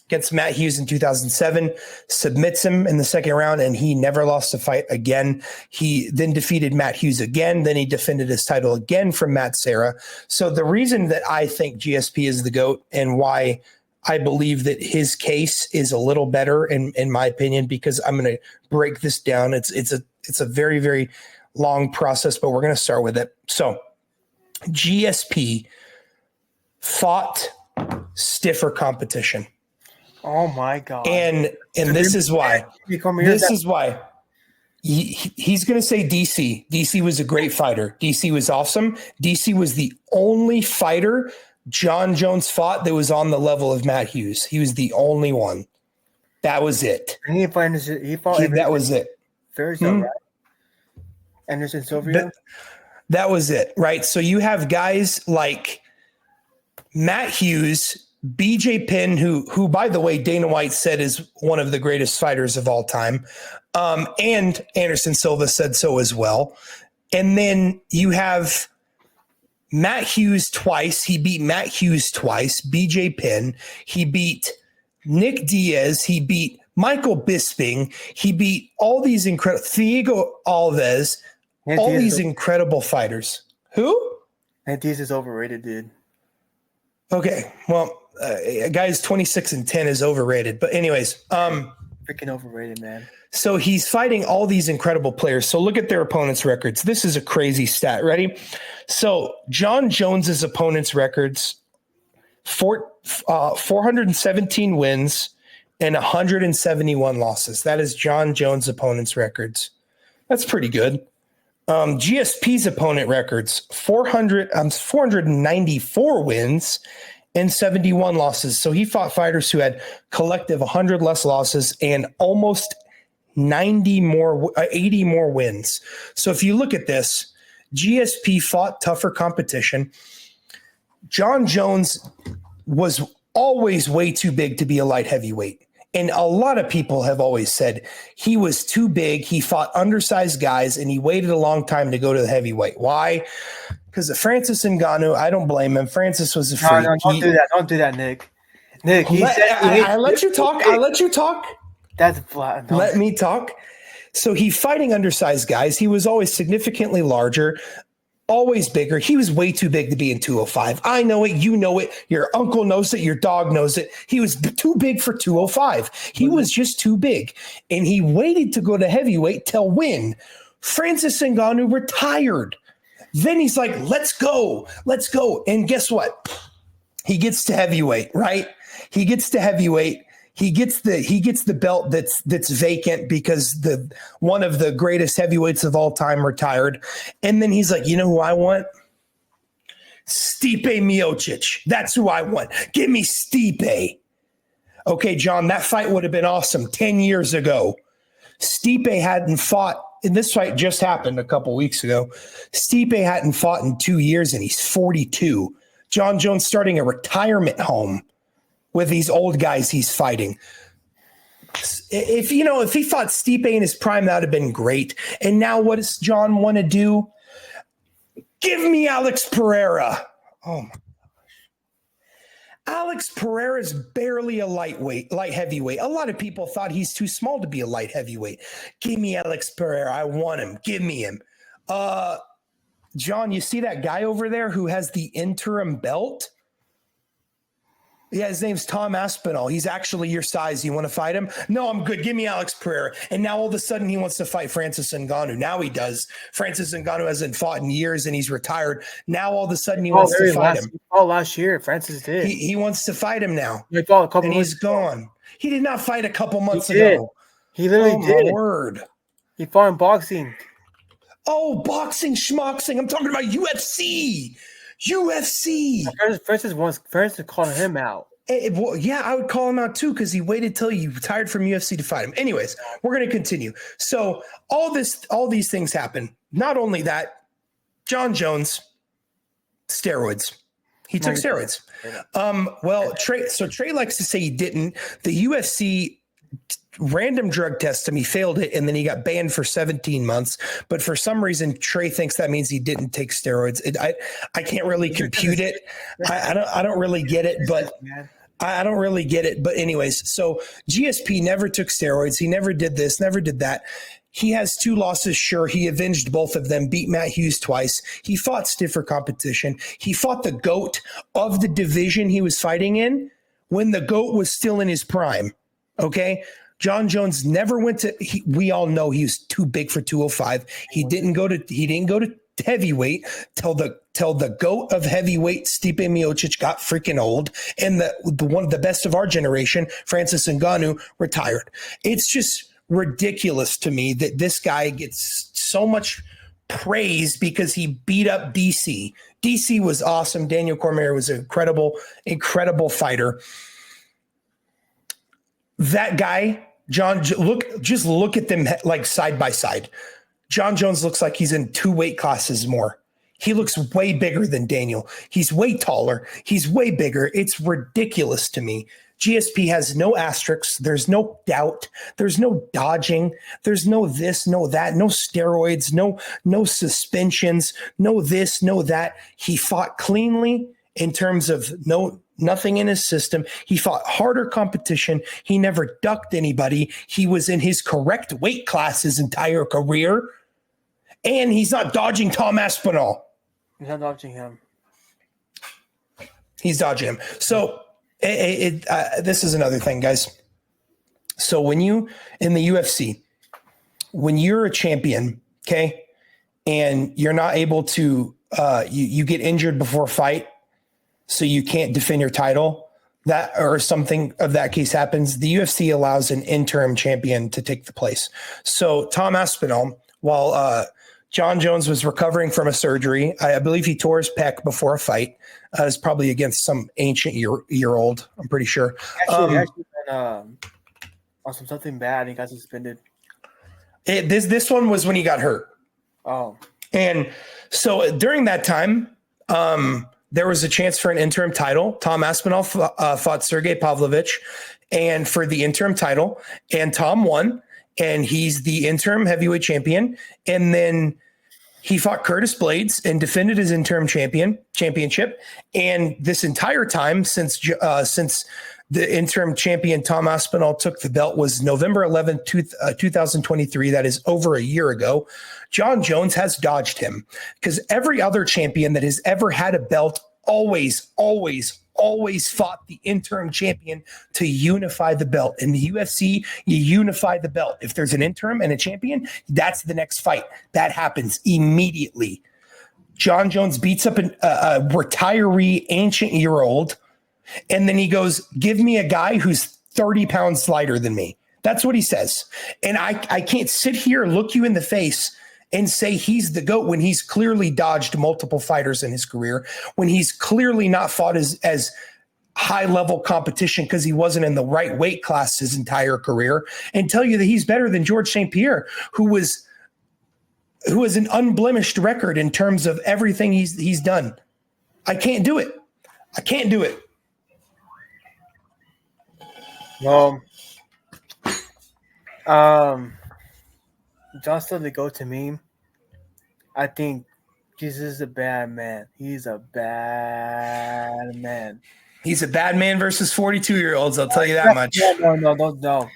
against Matt Hughes in 2007, submits him in the second round, and he never lost a fight again. He then defeated Matt Hughes again. Then he defended his title again from Matt Serra. So the reason that I think GSP is the GOAT and why I believe that his case is a little better in my opinion, because I'm going to break this down. It's a very, very long process, but we're going to start with it. So GSP fought stiffer competition. Oh my God. And this is why. This is why. He's going to say DC. DC was a great fighter. DC was awesome. DC was the only fighter John Jones fought that was on the level of Matt Hughes. He was the only one. That was it. And he fought that was it. Thursday, right? Anderson Silva. That was it, right? So you have guys like Matt Hughes, BJ Penn, who by the way, Dana White said is one of the greatest fighters of all time. And Anderson Silva said so as well. And then you have Matt Hughes twice. He beat Matt Hughes twice. BJ Penn. He beat Nick Diaz. He beat Michael Bisping. He beat all these incredible Thiago Alves. All these incredible fighters. Who? Nick Diaz is overrated, dude. Okay, well, guys, 26-10 is overrated. But anyways, freaking overrated, man. So he's fighting all these incredible players. So look at their opponents' records. This is a crazy stat. Ready? So John Jones's opponents' records: 417 wins and 171 losses. That is John Jones' opponents' records. That's pretty good. GSP's opponent records: 494 wins and 71 losses. So he fought fighters who had collective 100 less losses and almost 80 more wins. So if you look at this, GSP fought tougher competition. John Jones was always way too big to be a light heavyweight. And a lot of people have always said he was too big. He fought undersized guys and he waited a long time to go to the heavyweight. Why? Because of Francis Ngannou, I don't blame him. Francis was a freak. No, don't do that. Don't do that, Nick. Nick, I let you talk. I let you talk. That's flat. Let me talk. So he's fighting undersized guys. He was always significantly larger, always bigger. He was way too big to be in 205. I know it. You know it. Your uncle knows it. Your dog knows it. He was too big for 205. He was just too big. And he waited to go to heavyweight till when Francis Ngannou retired. Then he's like, let's go. Let's go. And guess what? He gets to heavyweight, right? He gets to heavyweight. He gets the belt that's vacant because one of the greatest heavyweights of all time retired. And then he's like, you know who I want? Stipe Miocic. That's who I want. Give me Stipe. Okay, John, that fight would have been awesome 10 years ago. Stipe hadn't fought, and this fight just happened a couple weeks ago. Stipe hadn't fought in 2 years, and he's 42. John Jones starting a retirement home with these old guys he's fighting. If he fought Stipe in his prime, that would have been great. And now what does John want to do? Give me Alex Pereira. Oh my gosh. Alex Pereira is barely a light heavyweight. A lot of people thought he's too small to be a light heavyweight. Give me Alex Pereira. I want him. Give me him. John, you see that guy over there who has the interim belt? Yeah, his name's Tom Aspinall. He's actually your size. You want to fight him? No, I'm good. Give me Alex Pereira. And now all of a sudden he wants to fight Francis Ngannou. Now he does. Francis Ngannou hasn't fought in years and he's retired. Now all of a sudden he wants to fight him. Last year, Francis did. He wants to fight him now. He fought a couple and he's gone. He did not fight a couple months ago. He literally did. My word. He fought in boxing. Oh, boxing, schmoxing. I'm talking about UFC. Francis called him out. Yeah, I would call him out too because he waited till he retired from UFC to fight him. Anyways, we're going to continue. So all these things happen. Not only that, John Jones, steroids. He took steroids. Trey likes to say he didn't. The UFC random drug test him. He failed it, and then he got banned for 17 months. But for some reason, Trey thinks that means he didn't take steroids. I can't really compute it. I don't really get it, but I don't really get it. But anyways, so GSP never took steroids. He never did this, never did that. He has 2 losses. Sure, he avenged both of them, beat Matt Hughes twice. He fought stiffer competition. He fought the GOAT of the division he was fighting in, when the GOAT was still in his prime. Okay. John Jones never went to, we all know he was too big for 205. He didn't go to heavyweight till the GOAT of heavyweight, Stipe Miocic, got freaking old. And the one of the best of our generation, Francis Ngannou, retired. It's just ridiculous to me that this guy gets so much praise because he beat up DC. DC was awesome. Daniel Cormier was an incredible fighter. That guy, look at them like side by side. John Jones looks like he's in 2 weight classes more. He looks way bigger than Daniel. He's way taller. He's way bigger. It's ridiculous to me. GSP has no asterisks. There's no doubt. There's no dodging. There's no this, no that, no steroids, no suspensions, no this, no that. He fought cleanly in terms of nothing in his system. He fought harder competition. He never ducked anybody. He was in his correct weight class his entire career. And he's not dodging Tom Aspinall. He's not dodging him. He's dodging him. So this is another thing, guys. So when you, in the UFC, when you're a champion, okay, and you're not able to, you get injured before a fight, so you can't defend your title, that or something of that case happens, the UFC allows an interim champion to take the place. So Tom Aspinall, while John Jones was recovering from a surgery, I believe he tore his pec before a fight. It's probably against some ancient year old, I'm pretty sure. Actually been, on something bad. He got suspended. This one was when he got hurt. Oh. And so during that time, there was a chance for an interim title. Tom Aspinall fought Sergey Pavlovich and for the interim title, and Tom won, and he's the interim heavyweight champion. And then he fought Curtis Blades and defended his interim championship. And this entire time since the interim champion Tom Aspinall took the belt was November 11th, 2023. That is over a year ago. John Jones has dodged him because every other champion that has ever had a belt always fought the interim champion to unify the belt. In the UFC, you unify the belt. If there's an interim and a champion, that's the next fight. That happens immediately. John Jones beats up a retiree ancient year old, and then he goes, give me a guy who's 30 pounds lighter than me. That's what he says. And I can't sit here and look you in the face and say he's the GOAT when he's clearly dodged multiple fighters in his career, when he's clearly not fought as high-level competition because he wasn't in the right weight class his entire career, and tell you that he's better than George St. Pierre, who has an unblemished record in terms of everything he's done. I can't do it. Well, John's still the GOAT to me. I think Jesus is a bad man. He's a bad man. He's a bad man versus 42-year-olds. I'll tell you that much. No.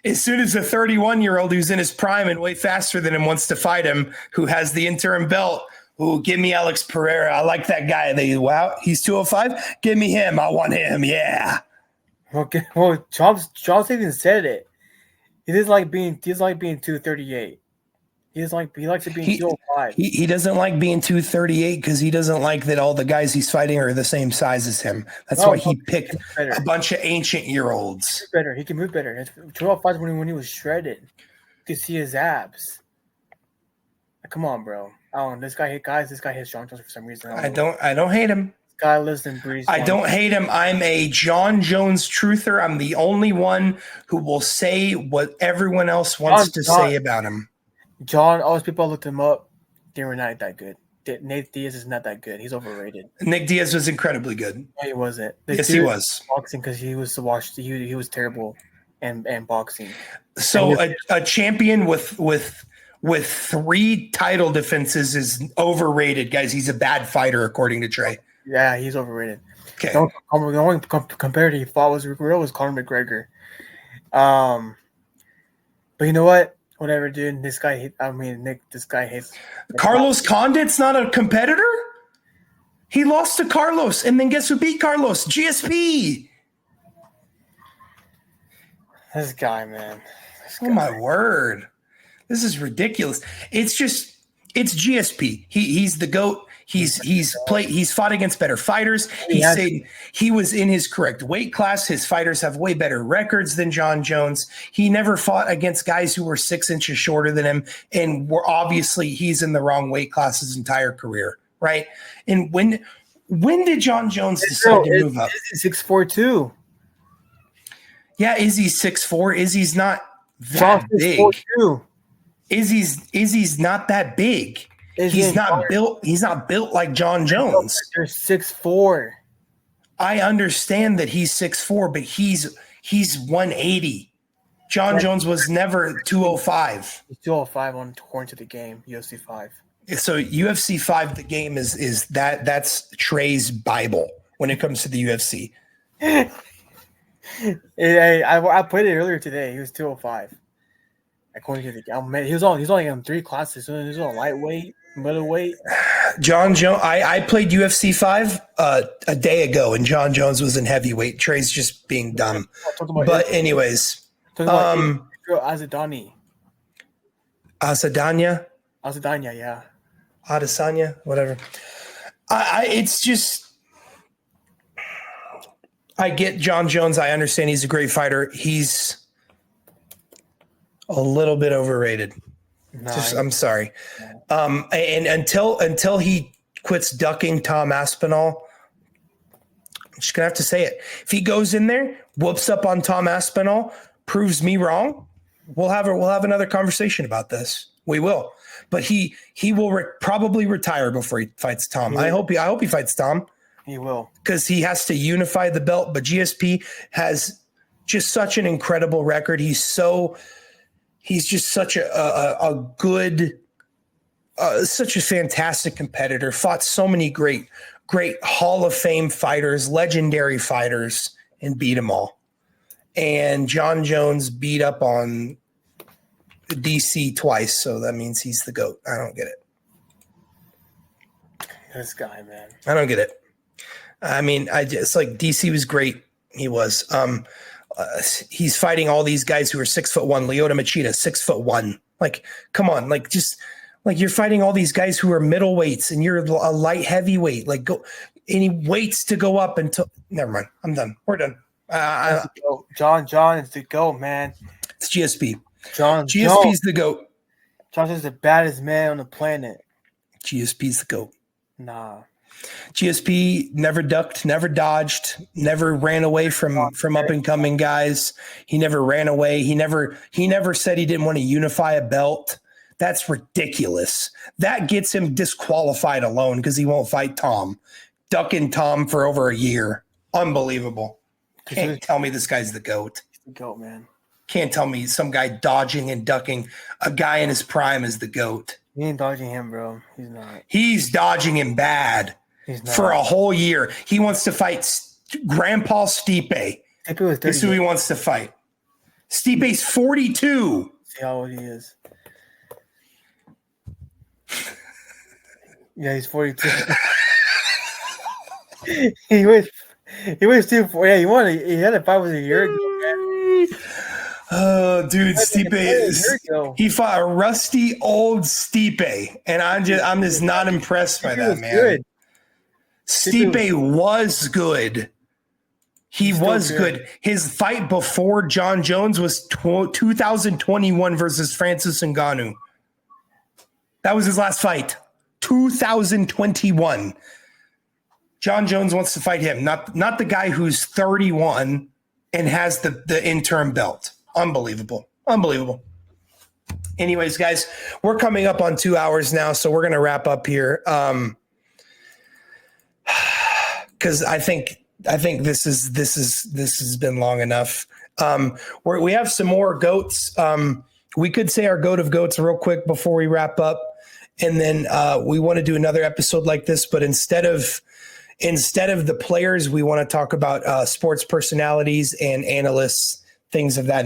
As soon as a 31-year-old who's in his prime and way faster than him wants to fight him, who has the interim belt, who give me Alex Pereira. I like that guy. Wow, he's 205. Give me him. I want him. Yeah. Okay. Well, Charles even said it. He doesn't like being 238. He likes it being 205. He doesn't like being 238 because he doesn't like that all the guys he's fighting are the same size as him. That's why he picked a bunch of ancient year olds. He can move better. 205 when he was shredded. You could see his abs. Come on, bro. This guy hates John Jones for some reason. I don't hate him. This guy lives and breathes. I don't hate him. I'm a John Jones truther. I'm the only one who will say what everyone else wants to say about him. John, all those people looked him up. They were not that good. Nate Diaz is not that good. He's overrated. Nick Diaz was incredibly good. No, he wasn't. Yes, he was. Boxing because he was washed. He was terrible, and boxing. So a champion with 3 title defenses is overrated, guys. He's a bad fighter, according to Trey. Yeah, he's overrated. Okay. The only competitor he fought was Conor McGregor. But you know what? Whatever, dude. This guy hates. Carlos Condit's not a competitor? He lost to Carlos, and then guess who beat Carlos? GSP. This guy, man. Oh my word. This is ridiculous. It's GSP. He's the GOAT. He's fought against better fighters. He was in his correct weight class. His fighters have way better records than Jon Jones. He never fought against guys who were 6 inches shorter than him, and he's in the wrong weight class his entire career, right? And when did Jon Jones decide to move up? He's 6'4" too. Yeah, Izzy's 6'4". Izzy's not that big. Izzy's not that big. He's not built like Jon Jones. They're 6'4". I understand that he's 6'4", but he's 180. Jon Jones was never 205. He's 205 according to the game, UFC 5. So UFC 5, the game is that's Trey's Bible when it comes to the UFC. I played it earlier today. He was 205. According to the game, he was only in 3 classes. So he was on lightweight, middleweight. Jon Jones. I played UFC 5 a day ago, and Jon Jones was in heavyweight. Trey's just being dumb. But anyways, Azadani. Asadanya, yeah. Adesanya, whatever. It's just. I get Jon Jones. I understand he's a great fighter. He's a little bit overrated. I'm sorry. And until he quits ducking Tom Aspinall, I'm just gonna have to say it. If he goes in there, whoops up on Tom Aspinall, proves me wrong, we'll have another conversation about this. We will. But he will probably retire before he fights Tom. Yeah. I hope he fights Tom. He will, because he has to unify the belt. But GSP has just such an incredible record. He's just such a good, such a fantastic competitor. Fought so many great Hall of Fame fighters, legendary fighters, and beat them all. And Jon Jones beat up on DC twice, so that means he's the GOAT. I don't get it. This guy, man. I don't get it. I mean, like DC was great. He was. He's fighting all these guys who are 6'1". Lyoto Machida, 6'1". Like, come on, like just like you're fighting all these guys who are middleweights, and you're a light heavyweight. Like, go any weights to go up until. Never mind. I'm done. We're done. Jon is the GOAT, man. It's GSP. GSP's the GOAT. Jon is the baddest man on the planet. GSP's the GOAT. Nah. GSP never ducked, never dodged, never ran away from up and coming guys. He never ran away. He never said he didn't want to unify a belt. That's ridiculous. That gets him disqualified alone because he won't fight Tom. Ducking Tom for over a year. Unbelievable. Can't tell me this guy's the GOAT. He's the GOAT, man. Can't tell me some guy dodging and ducking a guy in his prime is the GOAT. He ain't dodging him, bro. He's not. He's dodging him bad. For a whole year. He wants to fight Grandpa Stipe. This is who he wants to fight. Stipe's 42. See how old he is. Yeah, he's 42. he was 2-4. Yeah, he had a fight with a year ago, man. Oh, dude, Stipe he fought a rusty old Stipe, and I'm just not impressed by that, man. Good. Stipe was good. He was good. His fight before Jon Jones was 2021 versus Francis Ngannou. That was his last fight. 2021. Jon Jones wants to fight him, not the guy who's 31 and has the interim belt. Unbelievable. Anyways, guys, we're coming up on 2 hours now, so we're going to wrap up here. Because I think this has been long enough. We have some more GOATs. We could say our GOAT of GOATs real quick before we wrap up, and then we want to do another episode like this. But instead of the players, we want to talk about sports personalities and analysts, things of that